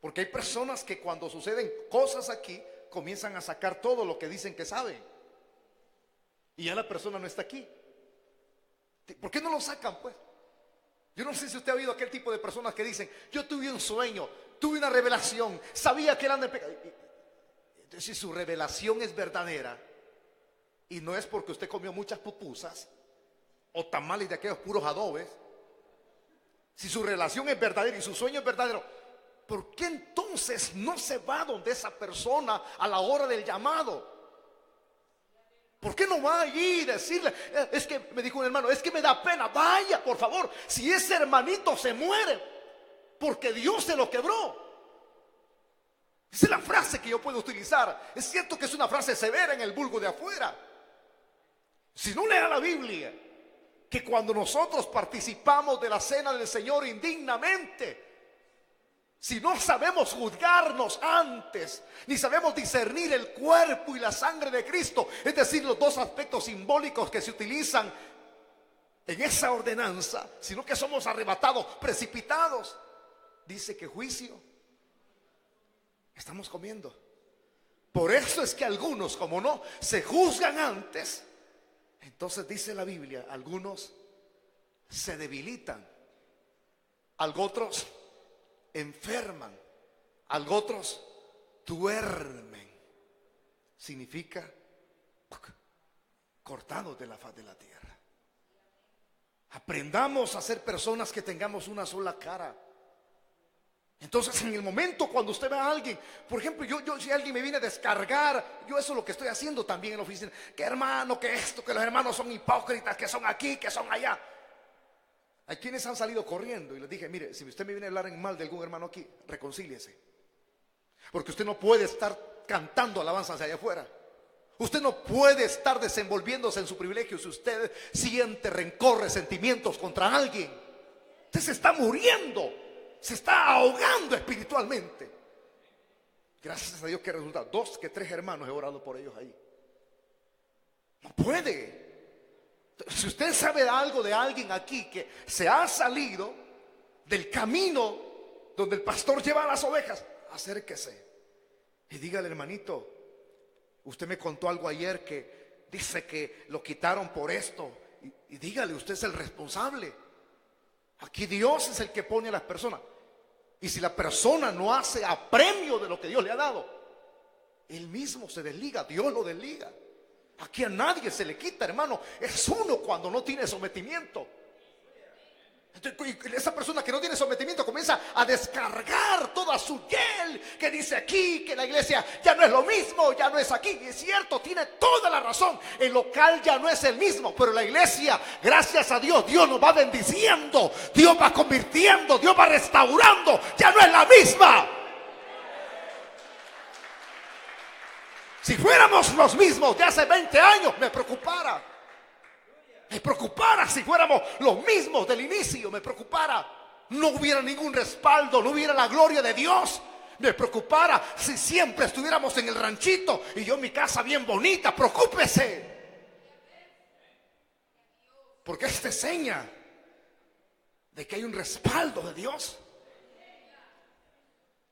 Porque hay personas que cuando suceden cosas aquí, comienzan a sacar todo lo que dicen que saben. Y ya la persona no está aquí. ¿Por qué no lo sacan, pues? Yo no sé si usted ha oído aquel tipo de personas que dicen, yo tuve un sueño, tuve una revelación, sabía que eran de pecado. Entonces, si su revelación es verdadera, y no es porque usted comió muchas pupusas o tamales de aquellos puros adobes, si su relación es verdadera y su sueño es verdadero, ¿por qué entonces no se va donde esa persona a la hora del llamado? ¿Por qué no va allí y decirle? Es que me dijo un hermano, es que me da pena. Vaya, por favor, si ese hermanito se muere, porque Dios se lo quebró. Esa es la frase que yo puedo utilizar. Es cierto que es una frase severa en el vulgo de afuera. Si no lea la Biblia, que cuando nosotros participamos de la cena del Señor indignamente, si no sabemos juzgarnos antes, ni sabemos discernir el cuerpo y la sangre de Cristo, es decir, los dos aspectos simbólicos que se utilizan en esa ordenanza, sino que somos arrebatados, precipitados, dice que juicio estamos comiendo. Por eso es que algunos, como no se juzgan antes, entonces dice la Biblia, algunos se debilitan, otros enferman, otros duermen. Significa cortados de la faz de la tierra. Aprendamos a ser personas que tengamos una sola cara. Entonces, en el momento cuando usted ve a alguien, por ejemplo, yo si alguien me viene a descargar, yo eso es lo que estoy haciendo también en la oficina, que hermano, que esto, que los hermanos son hipócritas, que son aquí, que son allá. Hay quienes han salido corriendo y les dije, mire, si usted me viene a hablar en mal de algún hermano aquí, reconcíliese, porque usted no puede estar cantando alabanzas allá afuera. Usted no puede estar desenvolviéndose en su privilegio si usted siente rencor, resentimientos contra alguien. Usted se está muriendo, se está ahogando espiritualmente. Gracias a Dios que resulta 2 que 3 hermanos he orado por ellos ahí. No puede. Si usted sabe algo de alguien aquí que se ha salido del camino donde el pastor lleva a las ovejas, acérquese y dígale, hermanito, usted me contó algo ayer que dice que lo quitaron por esto. Y dígale, usted es el responsable. Aquí Dios es el que pone a las personas. Y si la persona no hace apremio de lo que Dios le ha dado, él mismo se desliga, Dios lo desliga. Aquí a nadie se le quita, hermano. Es uno cuando no tiene sometimiento. Esa persona que no tiene sometimiento comienza a descargar toda su hiel, que dice aquí que la iglesia ya no es lo mismo, ya no es aquí. Y es cierto, tiene toda la razón. El local ya no es el mismo, pero la iglesia, gracias a Dios, Dios nos va bendiciendo, Dios va convirtiendo, Dios va restaurando. Ya no es la misma. Si fuéramos los mismos de hace 20 años, me preocupara. Me preocupara si fuéramos los mismos del inicio, me preocupara. No hubiera ningún respaldo, no hubiera la gloria de Dios. Me preocupara si siempre estuviéramos en el ranchito y yo en mi casa bien bonita. Preocúpese, porque esta es seña de que hay un respaldo de Dios.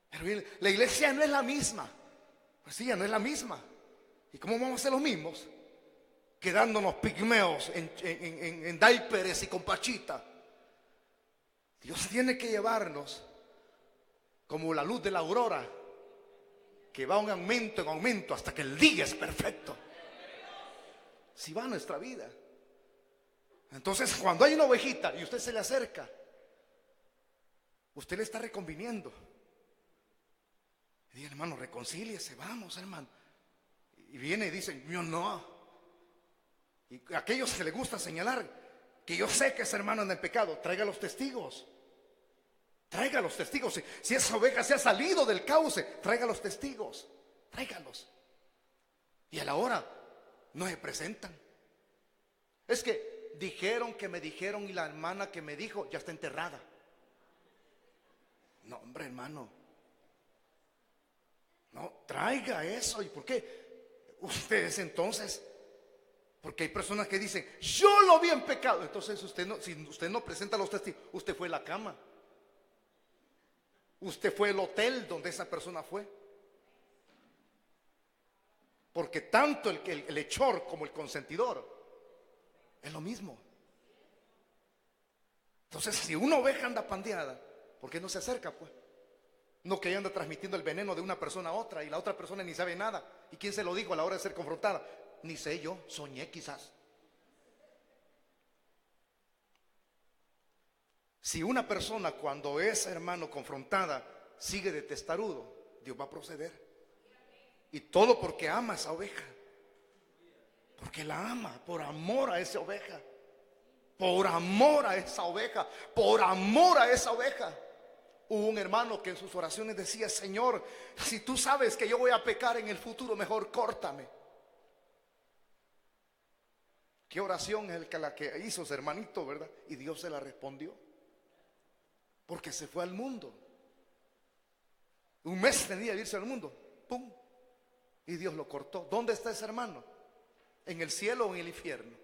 Pero la iglesia no es la misma. Pues sí, ya no es la misma. ¿Y cómo vamos a ser los mismos? Quedándonos pigmeos en diapers y con pachita. Dios tiene que llevarnos como la luz de la aurora, que va en aumento hasta que el día es perfecto. Si va nuestra vida. Entonces, cuando hay una ovejita y usted se le acerca, usted le está reconviniendo. Y dice, hermano, reconcíliese, vamos, hermano. Y viene y dice, yo no. Y aquellos que le gusta señalar que yo sé que ese hermano anda en pecado, traiga los testigos. Traiga los testigos. Si esa oveja se ha salido del cauce, traiga los testigos. Tráigalos. Y a la hora no se presentan. Es que dijeron que me dijeron y la hermana que me dijo ya está enterrada. No, hombre, hermano. No, traiga eso. ¿Y por qué? Ustedes entonces... Porque hay personas que dicen, yo lo vi en pecado. Entonces si usted no presenta los testigos, usted fue a la cama. Usted fue al hotel donde esa persona fue. Porque tanto el hechor como el consentidor es lo mismo. Entonces, si una oveja anda pandeada, ¿por qué no se acerca, pues? No, que ella anda transmitiendo el veneno de una persona a otra y la otra persona ni sabe nada. ¿Y quién se lo dijo a la hora de ser confrontada? Ni sé yo, soñé quizás. Si una persona cuando es, hermano, confrontada sigue de testarudo, Dios va a proceder. Y todo porque ama a esa oveja. Porque la ama, por amor a esa oveja. Por amor a esa oveja. Por amor a esa oveja. Hubo un hermano que en sus oraciones decía: Señor, si tú sabes que yo voy a pecar en el futuro, mejor córtame. ¿Qué oración es la que hizo ese hermanito, verdad? Y Dios se la respondió, porque se fue al mundo. Un mes tenía de irse al mundo, ¡pum! Y Dios lo cortó. ¿Dónde está ese hermano? ¿En el cielo o en el infierno?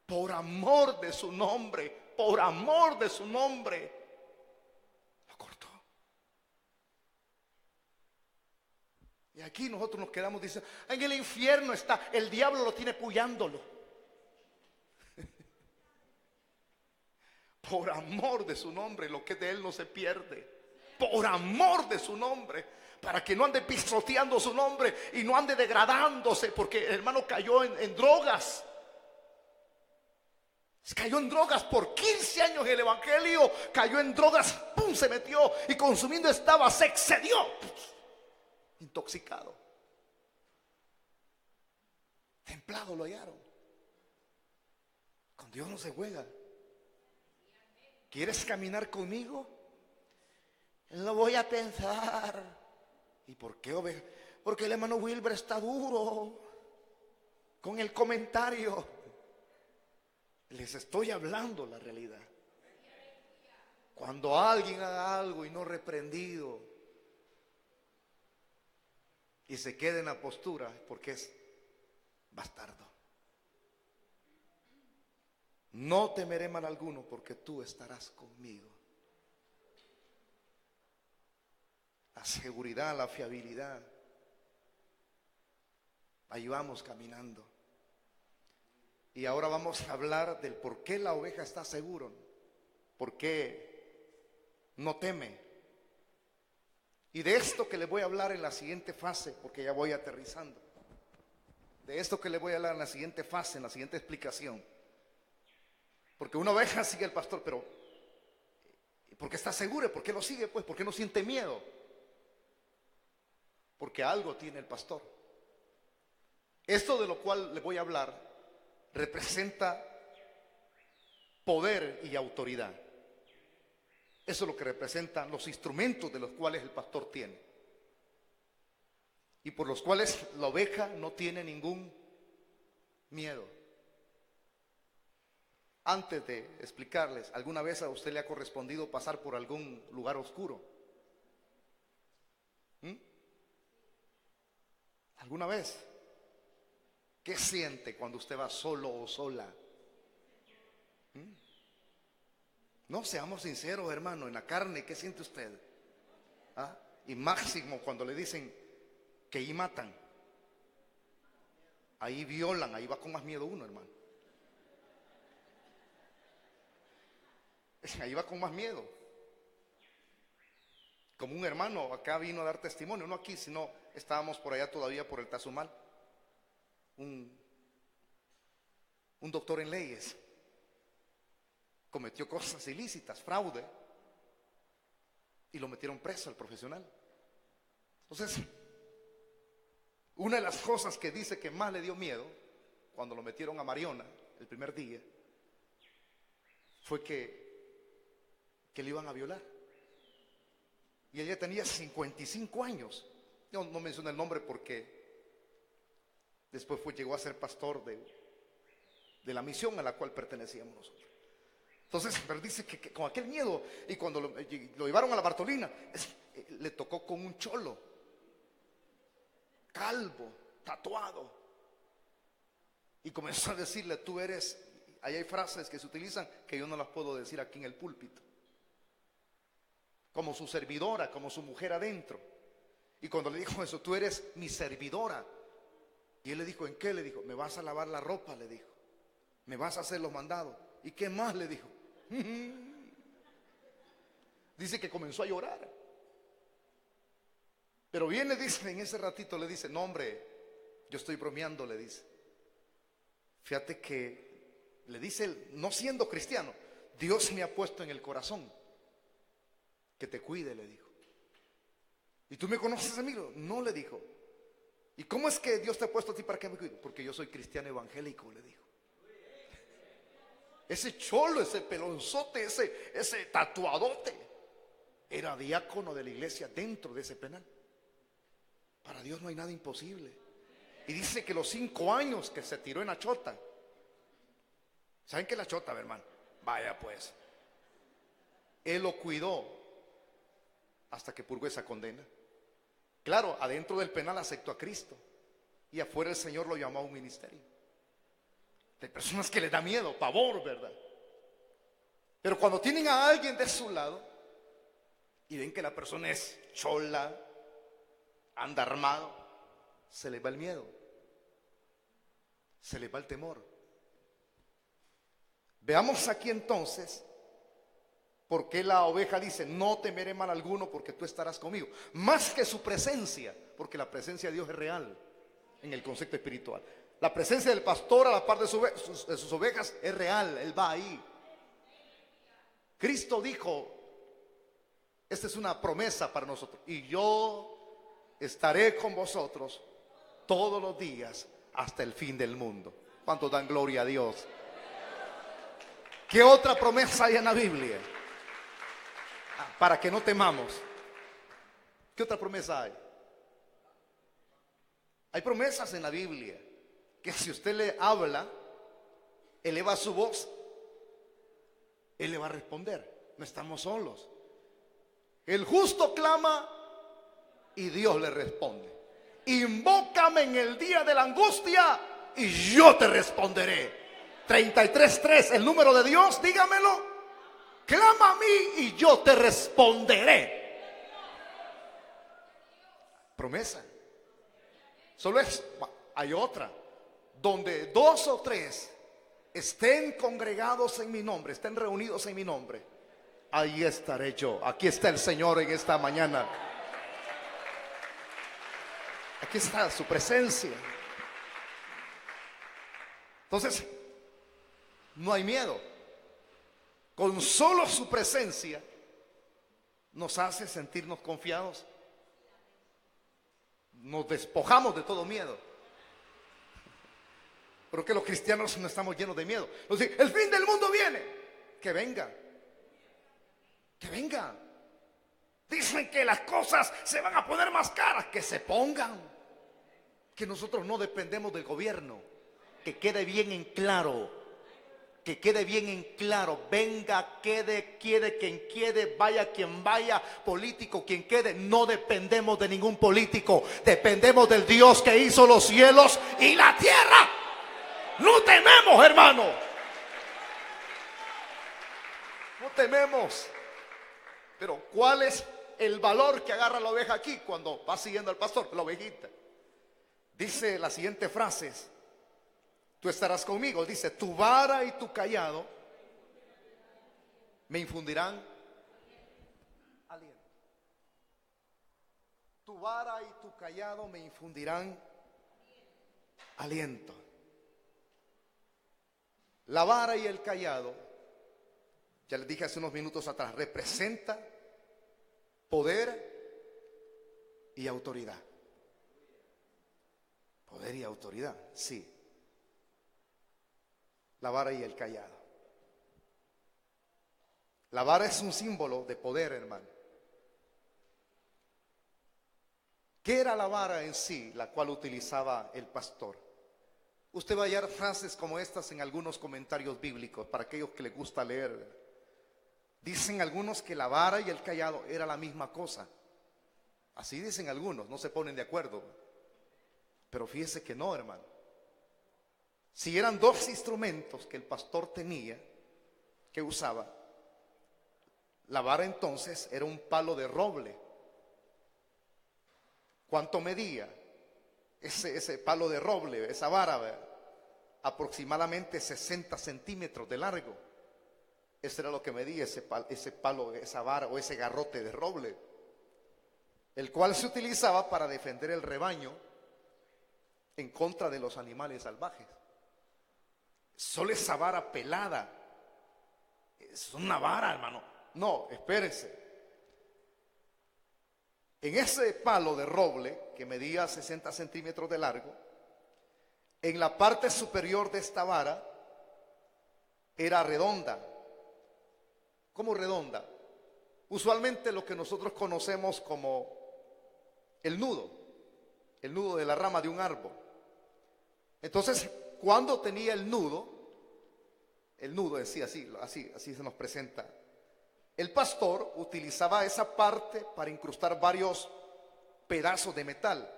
Por amor de su nombre, por amor de su nombre, lo cortó. Y aquí nosotros nos quedamos diciendo: en el infierno está, el diablo lo tiene puyándolo. Por amor de su nombre, lo que es de él no se pierde. Por amor de su nombre, para que no ande pisoteando su nombre y no ande degradándose, porque el hermano cayó en drogas. Cayó en drogas por 15 años en el evangelio. Cayó en drogas, ¡pum!, se metió y consumiendo estaba, se excedió, intoxicado. Templado lo hallaron. Con Dios no se juega. ¿Quieres caminar conmigo? Lo voy a pensar. ¿Y por qué, oveja? Porque el hermano Wilber está duro con el comentario. Les estoy hablando la realidad. Cuando alguien haga algo y no reprendido y se quede en la postura, es porque es bastardo. No temeré mal alguno, porque tú estarás conmigo. La seguridad, la fiabilidad. Ahí vamos caminando. Y ahora vamos a hablar del por qué la oveja está seguro, por qué no teme. Y de esto que le voy a hablar en la siguiente fase, porque ya voy aterrizando. De esto que le voy a hablar en la siguiente fase, en la siguiente explicación. Porque una oveja sigue al pastor, pero ¿por qué está segura? ¿Por qué lo sigue? Pues, ¿por qué no siente miedo? Porque algo tiene el pastor. Esto de lo cual le voy a hablar representa poder y autoridad. Eso es lo que representan los instrumentos de los cuales el pastor tiene y por los cuales la oveja no tiene ningún miedo. Antes de explicarles, ¿alguna vez a usted le ha correspondido pasar por algún lugar oscuro? ¿Alguna vez? ¿Qué siente cuando usted va solo o sola? No, seamos sinceros, hermano, en la carne, ¿qué siente usted? ¿Ah? Y máximo cuando le dicen que ahí matan, ahí violan, ahí va con más miedo uno, hermano. Ahí va con más miedo. Como un hermano acá vino a dar testimonio, no aquí, sino estábamos por allá todavía por el Tazumal. Un doctor en leyes cometió cosas ilícitas, fraude, y lo metieron preso al profesional. Entonces, una de las cosas que dice que más le dio miedo cuando lo metieron a Mariona el primer día fue que le iban a violar. Y ella tenía 55 años. Yo no menciono el nombre porque después llegó a ser pastor de la misión a la cual pertenecíamos nosotros. Entonces, pero dice que con aquel miedo, y cuando lo llevaron a la Bartolina, le tocó con un cholo, calvo, tatuado, y comenzó a decirle: tú eres, ahí hay frases que se utilizan que yo no las puedo decir aquí en el púlpito, como su servidora, como su mujer adentro. Y cuando le dijo eso: tú eres mi servidora. Y él le dijo: ¿en qué? Le dijo: me vas a lavar la ropa, le dijo, me vas a hacer los mandados. ¿Y qué más? Le dijo. Dice que comenzó a llorar. Pero viene, dice, en ese ratito le dice: no, hombre, yo estoy bromeando, le dice. Fíjate que, le dice él, no siendo cristiano, Dios me ha puesto en el corazón que te cuide, le dijo. ¿Y tú me conoces a mí? No, le dijo. ¿Y cómo es que Dios te ha puesto a ti para que me cuide? Porque yo soy cristiano evangélico, le dijo. Ese cholo, ese pelonzote, ese tatuadote, era diácono de la iglesia dentro de ese penal. Para Dios no hay nada imposible. Y dice que los 5 años que se tiró en la chota. ¿Saben qué es la chota, hermano? Vaya pues. Él lo cuidó hasta que purgó esa condena. Claro, adentro del penal aceptó a Cristo. Y afuera el Señor lo llamó a un ministerio. Hay personas que les da miedo, pavor, ¿verdad? Pero cuando tienen a alguien de su lado y ven que la persona es chola, anda armado, se les va el miedo, se les va el temor. Veamos aquí entonces por qué la oveja dice: no temeré mal alguno porque tú estarás conmigo. Más que su presencia, porque la presencia de Dios es real en el concepto espiritual. La presencia del pastor a la par de sus ovejas es real, Él va ahí. Cristo dijo, esta es una promesa para nosotros: y yo estaré con vosotros todos los días hasta el fin del mundo. ¿Cuántos dan gloria a Dios? ¿Qué otra promesa hay en la Biblia? Para que no temamos. ¿Qué otra promesa hay? Hay promesas en la Biblia que si usted le habla, eleva su voz, Él le va a responder. No estamos solos. El justo clama y Dios le responde. Invócame en el día de la angustia y yo te responderé. 33:3, el número de Dios, dígamelo. Clama a mí y yo te responderé. Promesa. Solo es, hay otra. Donde 2 o 3 estén congregados en mi nombre, estén reunidos en mi nombre, ahí estaré yo. Aquí está el Señor en esta mañana. Aquí está su presencia. Entonces, no hay miedo. Con solo su presencia nos hace sentirnos confiados. Nos despojamos de todo miedo. Pero que los cristianos no estamos llenos de miedo. Entonces, el fin del mundo viene. Que venga. Que venga. Dicen que las cosas se van a poner más caras. Que se pongan. Que nosotros no dependemos del gobierno. Que quede bien en claro. Que quede bien en claro. Venga, quede quien quede, vaya quien vaya, político quien quede. No dependemos de ningún político. Dependemos del Dios que hizo los cielos y la tierra. No tememos, hermano. No tememos. Pero ¿cuál es el valor que agarra la oveja aquí cuando va siguiendo al pastor? La ovejita. Dice las siguientes frases: tú estarás conmigo. Dice: tu vara y tu cayado me infundirán aliento. Tu vara y tu cayado me infundirán aliento. La vara y el cayado, ya les dije hace unos minutos atrás, representa poder y autoridad. Poder y autoridad, sí. La vara y el cayado. La vara es un símbolo de poder, hermano. ¿Qué era la vara en sí, la cual utilizaba el pastor? Usted va a hallar frases como estas en algunos comentarios bíblicos, para aquellos que les gusta leer. Dicen algunos que la vara y el cayado era la misma cosa. Así dicen algunos, no se ponen de acuerdo. Pero fíjese que no, hermano. Si eran 2 instrumentos que el pastor tenía, que usaba, la vara entonces era un palo de roble. ¿Cuánto medía ese palo de roble, esa vara? Aproximadamente 60 centímetros de largo. Eso era lo que medía ese palo, esa vara o ese garrote de roble, el cual se utilizaba para defender el rebaño en contra de los animales salvajes. Solo esa vara pelada es una vara, hermano. No, espérese. En ese palo de roble que medía 60 centímetros de largo, en la parte superior de esta vara era redonda. ¿Cómo redonda? usualmente lo que nosotros conocemos como el nudo de la rama de un árbol. Entonces, cuando tenía el nudo en sí, así se nos presenta. El pastor utilizaba esa parte para incrustar varios pedazos de metal.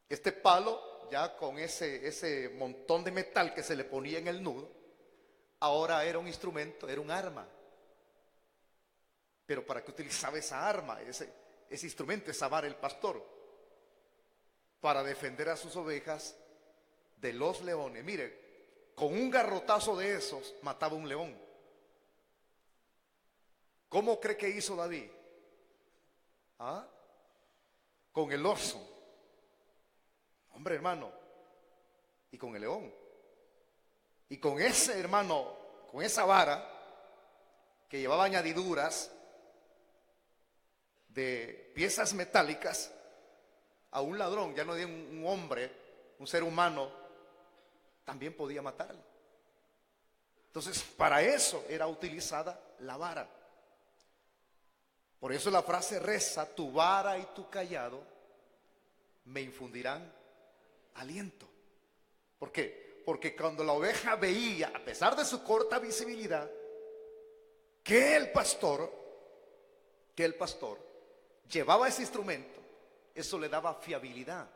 Este palo, ya con ese montón de metal que se le ponía en el nudo, ahora era un instrumento, era un arma. Pero ¿para qué utilizaba esa arma, ese instrumento, esa vara el pastor? Para defender a sus ovejas de los leones. Mire, con un garrotazo de esos mataba un león. ¿Cómo cree que hizo David? ¿Ah? Con el oso. Hombre, hermano. Y con el león. Y con ese, hermano, con esa vara que llevaba añadiduras de piezas metálicas, a un ladrón, ya no de un hombre, un ser humano, también podía matarlo. Entonces, para eso era utilizada la vara. Por eso la frase reza: tu vara y tu callado me infundirán aliento. ¿Por qué? Porque cuando la oveja veía, a pesar de su corta visibilidad, que el pastor llevaba ese instrumento, eso le daba fiabilidad,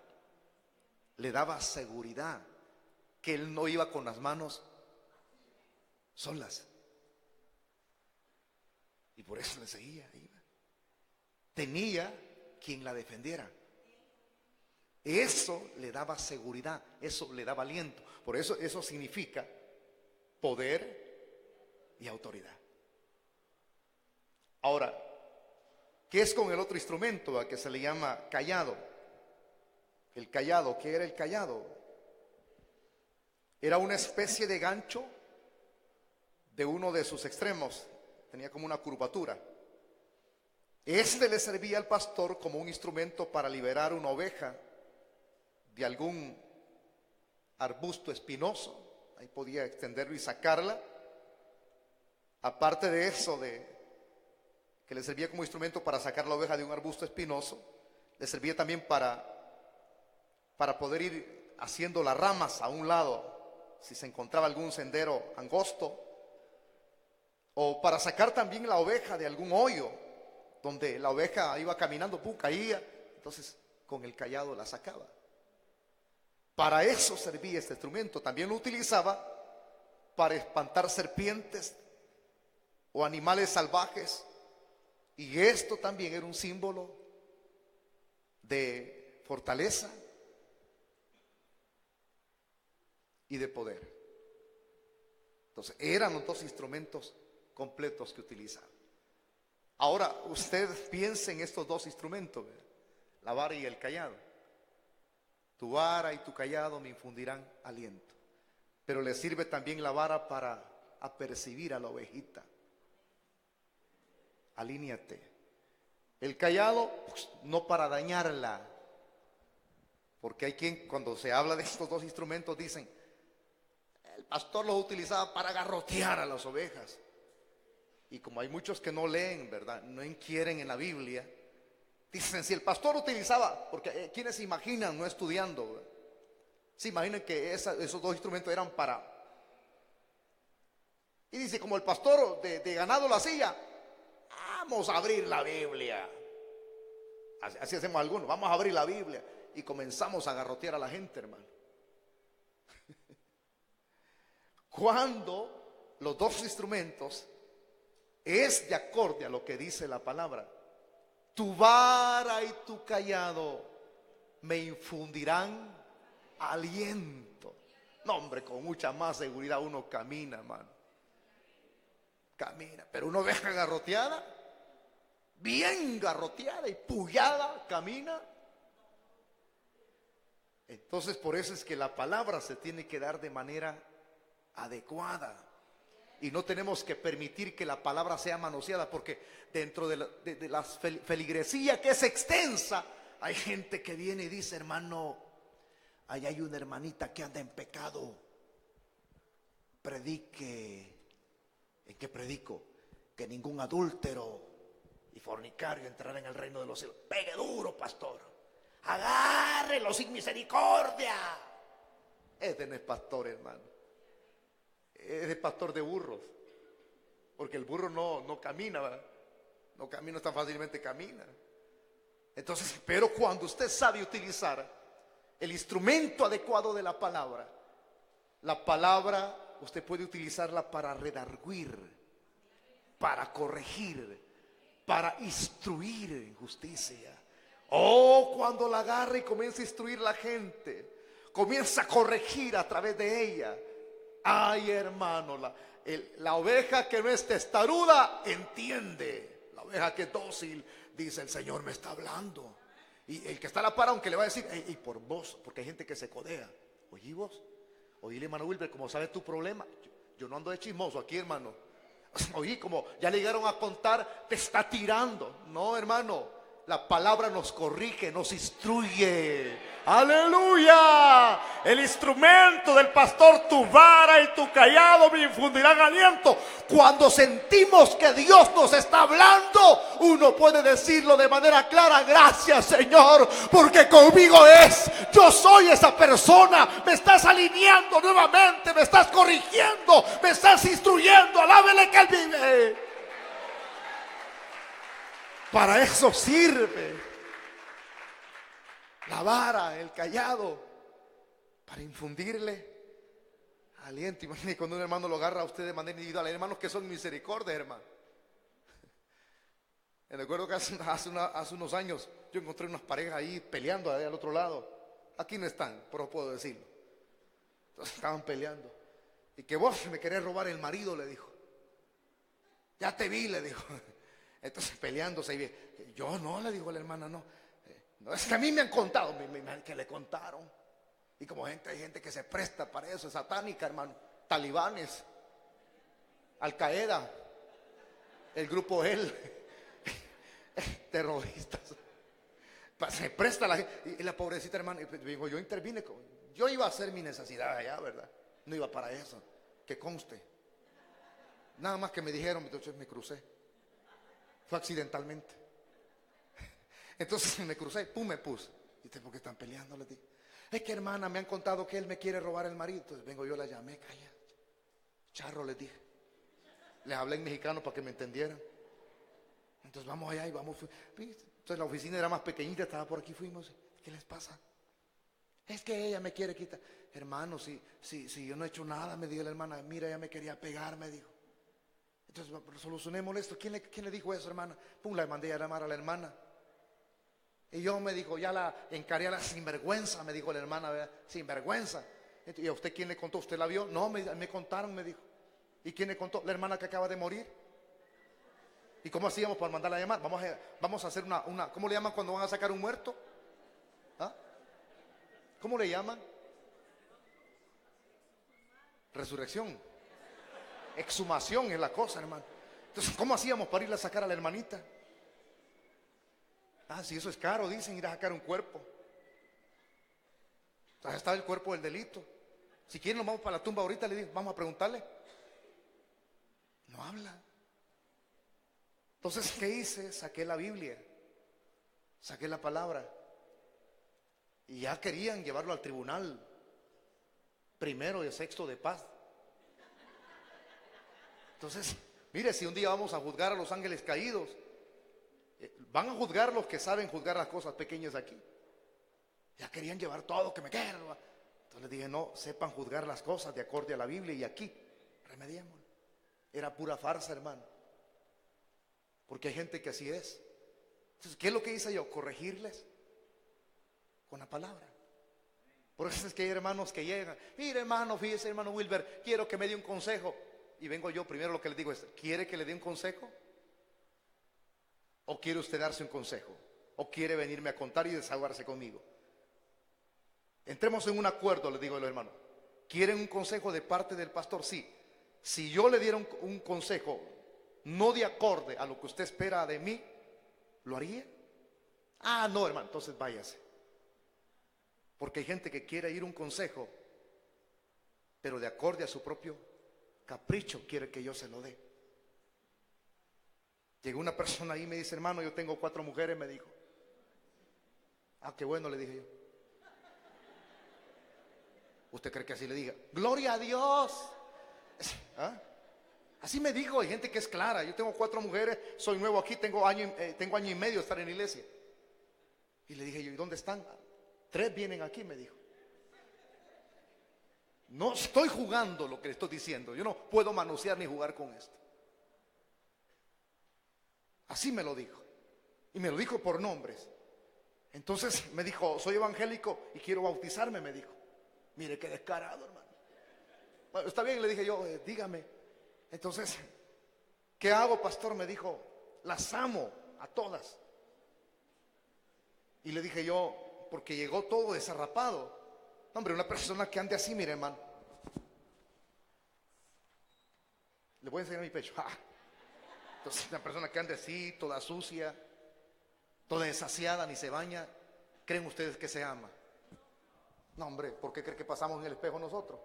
le daba seguridad, que él no iba con las manos solas. Y por eso le seguía, iba. Tenía quien la defendiera. Eso le daba seguridad, eso le daba aliento. Por eso significa poder y autoridad. Ahora, ¿qué es con el otro instrumento a que se le llama cayado? El cayado, ¿qué era el cayado? Era una especie de gancho de uno de sus extremos, tenía como una curvatura. Este le servía al pastor como un instrumento para liberar una oveja de algún arbusto espinoso. Ahí podía extenderlo y sacarla. Aparte de eso, que le servía como instrumento para sacar la oveja de un arbusto espinoso, le servía también para poder ir haciendo las ramas a un lado, si se encontraba algún sendero angosto, o para sacar también la oveja de algún hoyo, donde la oveja iba caminando, caía, entonces con el cayado la sacaba. Para eso servía este instrumento. También lo utilizaba para espantar serpientes o animales salvajes. Y esto también era un símbolo de fortaleza y de poder. Entonces, eran los dos instrumentos completos que utilizaba. Ahora, usted piense en estos dos instrumentos, la vara y el cayado. Tu vara y tu cayado me infundirán aliento. Pero le sirve también la vara para apercibir a la ovejita. Alíñate. El cayado, pues, no para dañarla, porque hay quien, cuando se habla de estos dos instrumentos, dicen: el pastor los utilizaba para garrotear a las ovejas. Y como hay muchos que no leen, ¿verdad?, no inquieren en la Biblia, dicen: si el pastor utilizaba, porque quienes se imaginan no estudiando, ¿verdad?, se imaginan que esos dos instrumentos eran para. Y dice: como el pastor de ganado lo hacía, vamos a abrir la Biblia. Así hacemos algunos, vamos a abrir la Biblia. Y comenzamos a garrotear a la gente, hermano. Cuando los dos instrumentos es de acorde a lo que dice la palabra. Tu vara y tu cayado me infundirán aliento. No, hombre, con mucha más seguridad uno camina, hermano. Camina, pero una oveja garroteada, bien garroteada y pullada, camina. Entonces, por eso es que la palabra se tiene que dar de manera adecuada. Y no tenemos que permitir que la palabra sea manoseada, porque dentro de la feligresía, que es extensa, hay gente que viene y dice: hermano, ahí hay una hermanita que anda en pecado, predique. ¿En qué predico? que ningún adúltero y fornicario entrará en el reino de los cielos. Pegue duro, pastor. Agárrelo sin misericordia. Este no es pastor, hermano. Es pastor de burros. Porque el burro no camina, ¿verdad? No camina tan fácilmente, camina. Entonces, pero cuando usted sabe utilizar el instrumento adecuado de la palabra usted puede utilizarla para redarguir, para corregir, para instruir en justicia. Oh, cuando la agarra y comienza a instruir la gente, comienza a corregir a través de ella. Ay, hermano, la oveja que no es testaruda entiende. La oveja que es dócil dice: el Señor me está hablando. Y el que está a la par, aunque le va a decir: y por vos, porque hay gente que se codea. Oye, vos, oíle, hermano Wilber, como sabes tu problema. Yo no ando de chismoso aquí, hermano. Oí, como ya le llegaron a contar, te está tirando. No, hermano, la palabra nos corrige, nos instruye. Aleluya. El instrumento del pastor, tu vara y tu cayado me infundirán aliento. Cuando sentimos que Dios nos está hablando, uno puede decirlo de manera clara: gracias, Señor, porque conmigo es. Yo soy esa persona. Me estás alineando nuevamente, me estás corrigiendo, me estás instruyendo. Alábele que Él vive. Para eso sirve la vara, el cayado, para infundirle aliento. Imagínate cuando un hermano lo agarra a usted de manera individual. Hay hermanos que son misericordia, hermano. Me recuerdo que hace unos años yo encontré unas parejas ahí peleando ahí al otro lado. Aquí no están, pero puedo decirlo. Entonces estaban peleando. Y que vos me querés robar el marido, le dijo. Ya te vi, le dijo. Entonces peleándose. Yo no, le dijo la hermana, no. No, es que a mí me han contado, que le contaron. Y como hay gente que se presta para eso, es satánica, hermano. Talibanes, Al Qaeda, el grupo él, terroristas. Se presta la gente. Y la pobrecita hermana, digo, yo intervine. Yo iba a hacer mi necesidad allá, ¿verdad? No iba para eso, que conste. Nada más que me dijeron, entonces me crucé. Fue accidentalmente. Entonces me crucé, pum, me puse. ¿Y por qué están peleando? Les dije: es que, hermana, me han contado que él me quiere robar el marido. Entonces vengo yo, la llamé, calla, charro, les dije. Les hablé en mexicano para que me entendieran. Entonces vamos allá y vamos. Entonces la oficina era más pequeñita, estaba por aquí, fuimos. ¿Qué les pasa? Es que ella me quiere quitar. Hermano, si yo no he hecho nada, me dijo la hermana. Mira, ella me quería pegar, me dijo. Entonces solucionemos esto. ¿Quién le dijo eso, hermana? Pum, la mandé a llamar a la hermana. Y yo, me dijo, ya la encaré a la sinvergüenza, me dijo la hermana, ¿verdad? Sinvergüenza. ¿Y a usted quién le contó? ¿Usted la vio? No, me contaron, me dijo. ¿Y quién le contó? La hermana que acaba de morir. ¿Y cómo hacíamos para mandarla a llamar? Vamos a hacer una ¿cómo le llaman cuando van a sacar un muerto? ¿Ah? ¿Cómo le llaman? Resurrección. Exhumación es la cosa, hermano. Entonces, ¿cómo hacíamos para ir a sacar a la hermanita? Si eso es caro, dicen, ir a sacar un cuerpo. Entonces está el cuerpo del delito. Si quieren nos vamos para la tumba ahorita, le digo, vamos a preguntarle. No habla. Entonces, ¿qué hice? Saqué la Biblia, saqué la palabra. Y ya querían llevarlo al tribunal primero y sexto de paz. Entonces, mire, si un día vamos a juzgar a los ángeles caídos, van a juzgar los que saben juzgar las cosas pequeñas aquí. Ya querían llevar todo, que me quieran. Entonces les dije, no, sepan juzgar las cosas de acorde a la Biblia, y aquí remediémoslo. Era pura farsa, hermano, porque hay gente que así es. Entonces, ¿qué es lo que hice yo? Corregirles con la palabra. Por eso es que hay hermanos que llegan: mire, hermano, fíjese, hermano Wilber, quiero que me dé un consejo. Y vengo yo, primero lo que le digo es: ¿quiere que le dé un consejo? ¿O quiere usted darse un consejo? ¿O quiere venirme a contar y desahogarse conmigo? Entremos en un acuerdo, le digo a los hermanos. ¿Quieren un consejo de parte del pastor? Sí. Si yo le diera un consejo no de acorde a lo que usted espera de mí, ¿lo haría? No, hermano, entonces váyase. Porque hay gente que quiere ir un consejo, pero de acorde a su propio capricho quiere que yo se lo dé. Llegó una persona ahí y me dice, hermano, yo tengo 4 mujeres, me dijo. Ah, qué bueno, le dije yo. ¿Usted cree que así le diga? Gloria a Dios. ¿Ah? Así me dijo. Hay gente que es clara. Yo tengo 4 mujeres, soy nuevo aquí, tengo año y medio de estar en la iglesia. Y le dije yo, ¿y dónde están? 3 vienen aquí, me dijo. No estoy jugando lo que le estoy diciendo. Yo no puedo manosear ni jugar con esto. Así me lo dijo. Y me lo dijo por nombres. Entonces me dijo, soy evangélico y quiero bautizarme, me dijo. Mire qué descarado, hermano. Bueno, está bien, le dije yo, dígame. Entonces, ¿qué hago, pastor? Me dijo, las amo a todas. Y le dije yo, porque llegó todo desarrapado. No, hombre, una persona que ande así, mire, hermano. Le voy a enseñar mi pecho. Entonces, una persona que ande así, toda sucia, toda desasiada, ni se baña, ¿creen ustedes que se ama? No, hombre, ¿por qué cree que pasamos en el espejo nosotros?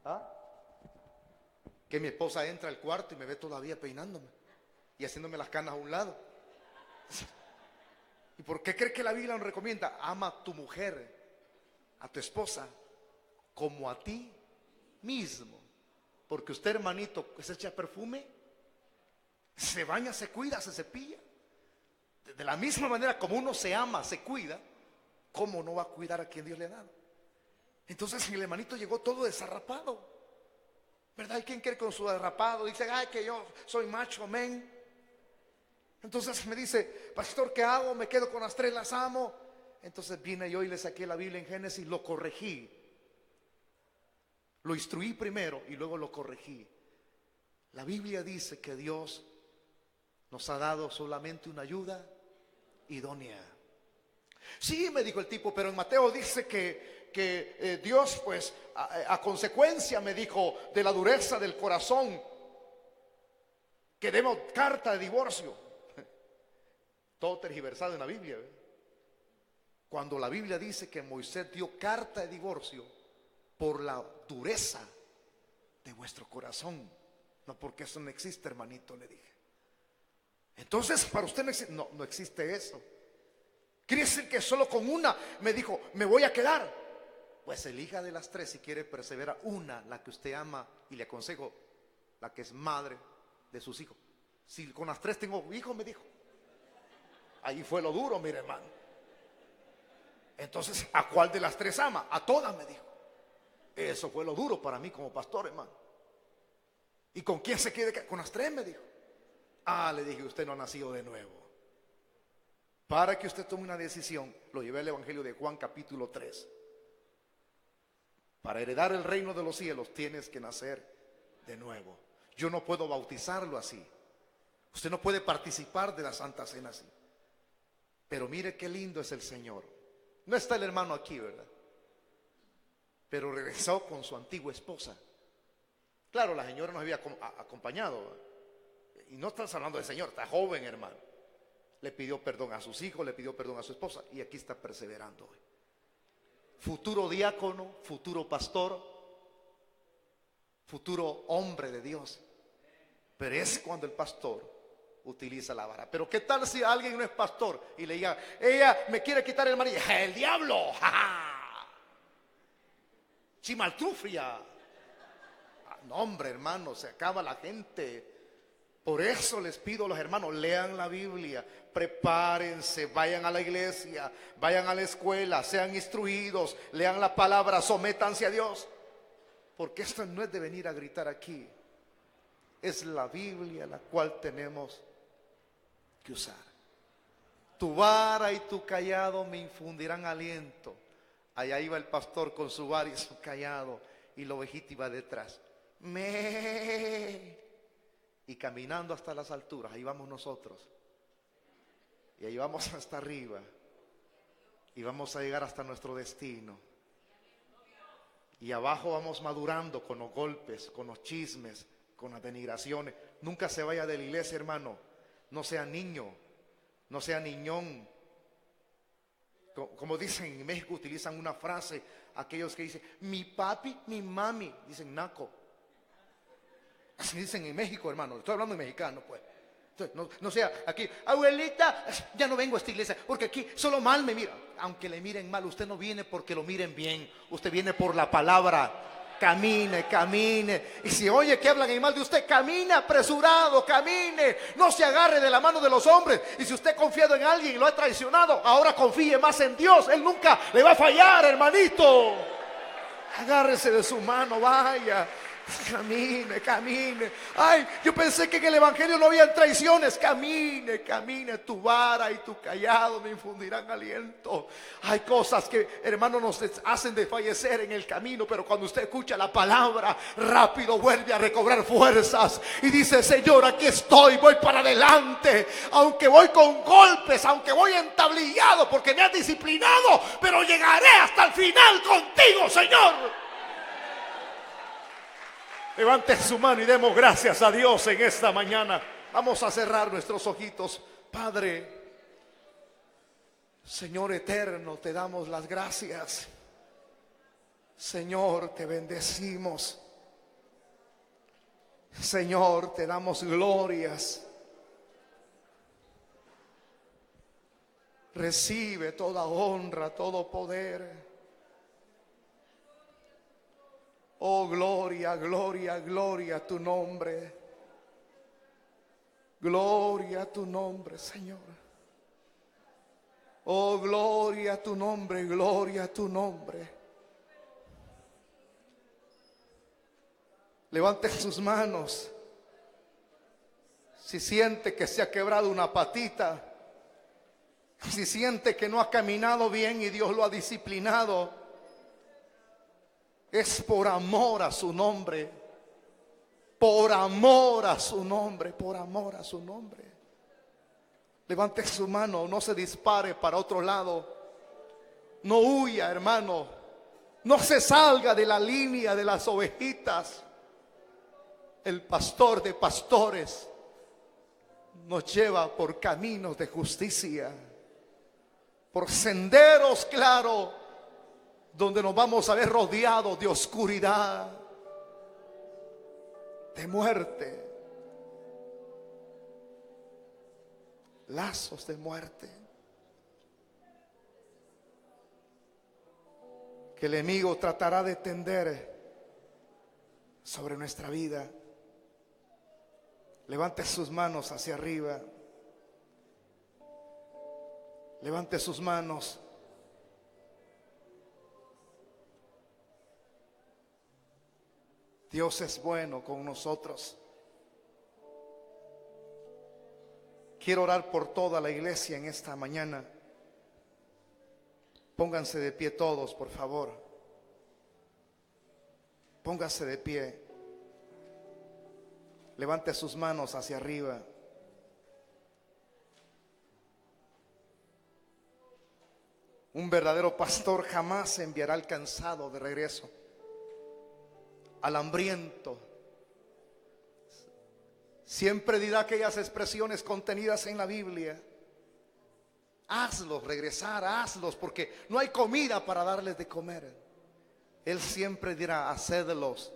¿Ah? Que mi esposa entra al cuarto y me ve todavía peinándome y haciéndome las canas a un lado. ¿Y por qué cree que la Biblia nos recomienda? Ama a tu mujer, a tu esposa, como a ti mismo. Porque usted, hermanito, se echa perfume, se baña, se cuida, se cepilla. De la misma manera como uno se ama, se cuida, ¿cómo no va a cuidar a quien Dios le ha dado? Entonces el hermanito llegó todo desarrapado, ¿verdad? Hay quien quiere con su derrapado, dice, ay, que yo soy macho, amén. Entonces me dice, pastor, ¿qué hago? Me quedo con las 3, las amo. Entonces vine yo y le saqué la Biblia en Génesis, lo corregí. Lo instruí primero y luego lo corregí. La Biblia dice que Dios nos ha dado solamente una ayuda idónea. Sí, me dijo el tipo, pero en Mateo dice que Dios, pues, a consecuencia, me dijo, de la dureza del corazón, que demos carta de divorcio. Todo tergiversado en la Biblia, ¿eh? Cuando la Biblia dice que Moisés dio carta de divorcio por la dureza de vuestro corazón, no, porque eso no existe, hermanito, le dije. Entonces, para usted no existe eso. Quiere decir que solo con una, me dijo, me voy a quedar. Pues elija de las 3 si quiere perseverar una, la que usted ama, y le aconsejo, la que es madre de sus hijos. Si con las 3 tengo hijos, me dijo. Ahí fue lo duro, mire, hermano. Entonces, ¿a cuál de las 3 ama? A todas, me dijo. Eso fue lo duro para mí como pastor, hermano. ¿Y con quién se quiere? Con las 3, me dijo. Ah, le dije, usted no ha nacido de nuevo. Para que usted tome una decisión, lo llevé al Evangelio de Juan capítulo 3. Para heredar el reino de los cielos tienes que nacer de nuevo. Yo no puedo bautizarlo así. Usted no puede participar de la Santa Cena así. Pero mire qué lindo es el Señor. No está el hermano aquí, ¿verdad? Pero regresó con su antigua esposa. Claro, la señora nos había acompañado. Y no estás hablando del Señor, está joven, hermano. Le pidió perdón a sus hijos, le pidió perdón a su esposa. Y aquí está perseverando hoy. Futuro diácono, futuro pastor, futuro hombre de Dios. Pero es cuando el pastor utiliza la vara. Pero ¿qué tal si alguien no es pastor y le diga, ella me quiere quitar el marido? ¡El diablo! ¡Ja, ja! ¡Chimaltrufia! No, hombre, hermano, se acaba la gente. Por eso les pido a los hermanos, lean la Biblia, prepárense, vayan a la iglesia, vayan a la escuela, sean instruidos, lean la palabra, sométanse a Dios. Porque esto no es de venir a gritar aquí. Es la Biblia la cual tenemos que usar. Tu vara y tu callado me infundirán aliento. Allá iba el pastor con su vara y su callado, y la ovejita iba detrás. Y caminando hasta las alturas, ahí vamos nosotros. Y ahí vamos hasta arriba. Y vamos a llegar hasta nuestro destino. Y abajo vamos madurando con los golpes, con los chismes, con las denigraciones. Nunca se vaya de la iglesia, hermano. No sea niño, no sea niñón. Como dicen en México, utilizan una frase, aquellos que dicen, mi papi, mi mami, dicen naco. Así dicen en México, hermano. Estoy hablando en mexicano, pues. No sea aquí, abuelita, ya no vengo a esta iglesia porque aquí solo mal me miran. Aunque le miren mal, usted no viene porque lo miren bien, usted viene por la palabra. Camine, camine. Y si oye que hablan mal de usted, camine apresurado, camine. No se agarre de la mano de los hombres. Y si usted ha confiado en alguien y lo ha traicionado, ahora confíe más en Dios. Él nunca le va a fallar, hermanito. Agárrese de su mano, vaya. Camine, camine. Ay, yo pensé que en el evangelio no había traiciones. Camine, camine. Tu vara y tu callado me infundirán aliento. Hay cosas que, hermano, nos hacen desfallecer en el camino, pero cuando usted escucha la palabra, rápido vuelve a recobrar fuerzas y dice: Señor, aquí estoy, voy para adelante. Aunque voy con golpes, aunque voy entablillado porque me has disciplinado, pero llegaré hasta el final contigo, Señor. Levante su mano y demos gracias a Dios en esta mañana. Vamos a cerrar nuestros ojitos. Padre, Señor eterno, te damos las gracias. Señor, te bendecimos. Señor, te damos glorias. Recibe toda honra, todo poder. Oh, gloria, gloria, gloria a tu nombre. Gloria a tu nombre, Señor. Oh, gloria a tu nombre, gloria a tu nombre. Levante sus manos. Si siente que se ha quebrado una patita, si siente que no ha caminado bien y Dios lo ha disciplinado, es por amor a su nombre, por amor a su nombre, por amor a su nombre. Levante su mano, no se dispare para otro lado, no huya, hermano, no se salga de la línea de las ovejitas. El pastor de pastores nos lleva por caminos de justicia, por senderos claros, donde nos vamos a ver rodeados de oscuridad, de muerte, lazos de muerte, que el enemigo tratará de tender sobre nuestra vida. Levante sus manos hacia arriba, levante sus manos. Dios es bueno con nosotros. Quiero orar por toda la iglesia en esta mañana. Pónganse de pie todos, por favor. Pónganse de pie. Levante sus manos hacia arriba. Un verdadero pastor jamás enviará al cansado de regreso, al hambriento. Siempre dirá aquellas expresiones contenidas en la Biblia: hazlos regresar, hazlos, porque no hay comida para darles de comer. Él siempre dirá: hacedlos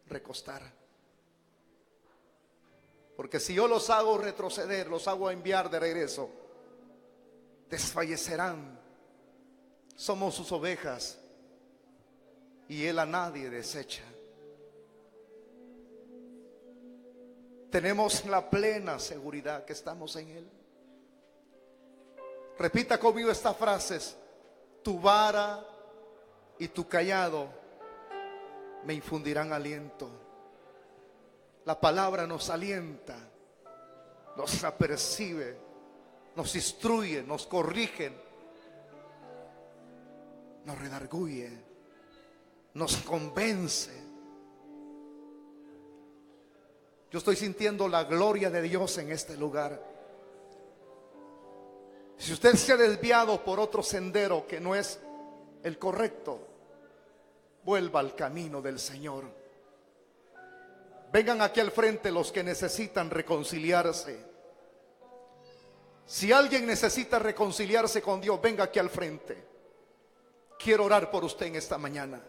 recostar. Porque si yo los hago retroceder, los hago enviar de regreso, desfallecerán. Somos sus ovejas y Él a nadie desecha. Tenemos la plena seguridad que estamos en Él. Repita conmigo estas frases: tu vara y tu callado me infundirán aliento. La palabra nos alienta, nos apercibe, nos instruye, nos corrige, nos redarguye, nos convence. Yo estoy sintiendo la gloria de Dios en este lugar. Si usted se ha desviado por otro sendero que no es el correcto, vuelva al camino del Señor. Vengan aquí al frente los que necesitan reconciliarse. Si alguien necesita reconciliarse con Dios, venga aquí al frente. Quiero orar por usted en esta mañana.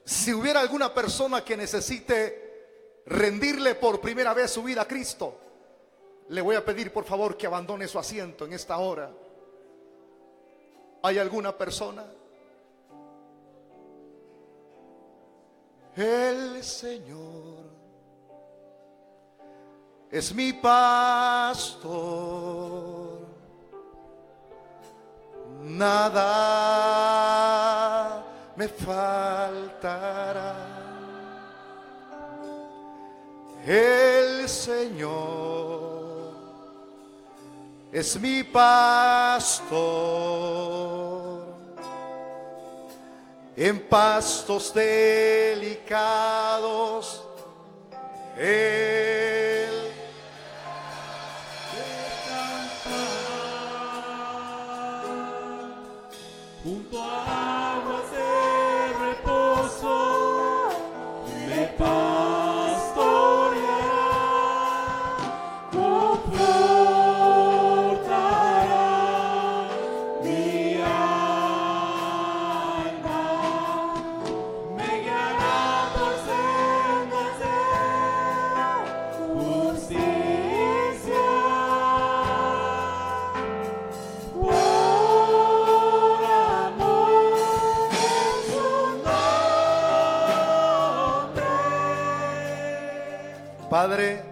Si hubiera alguna persona que necesite rendirle por primera vez su vida a Cristo, le voy a pedir por favor que abandone su asiento en esta hora. ¿Hay alguna persona? El Señor es mi pastor, nada me faltará. El Señor es mi pastor, en pastos delicados Él junto a aguas de reposo me pastoreará, confortará mi alma, me guiará por sendas de justicia. Padre,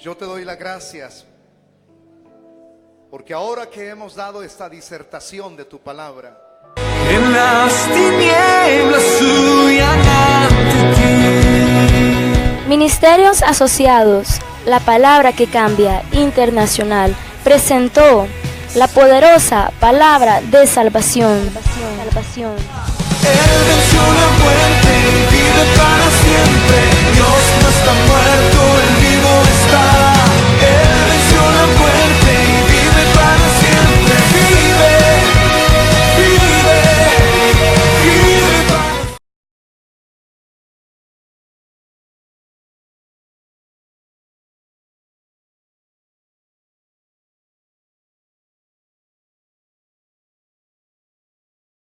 yo te doy las gracias porque ahora que hemos dado esta disertación de tu palabra, En las tinieblas huyan ante ti. Ministerios Asociados, la palabra que cambia, internacional, presentó la poderosa palabra de salvación. El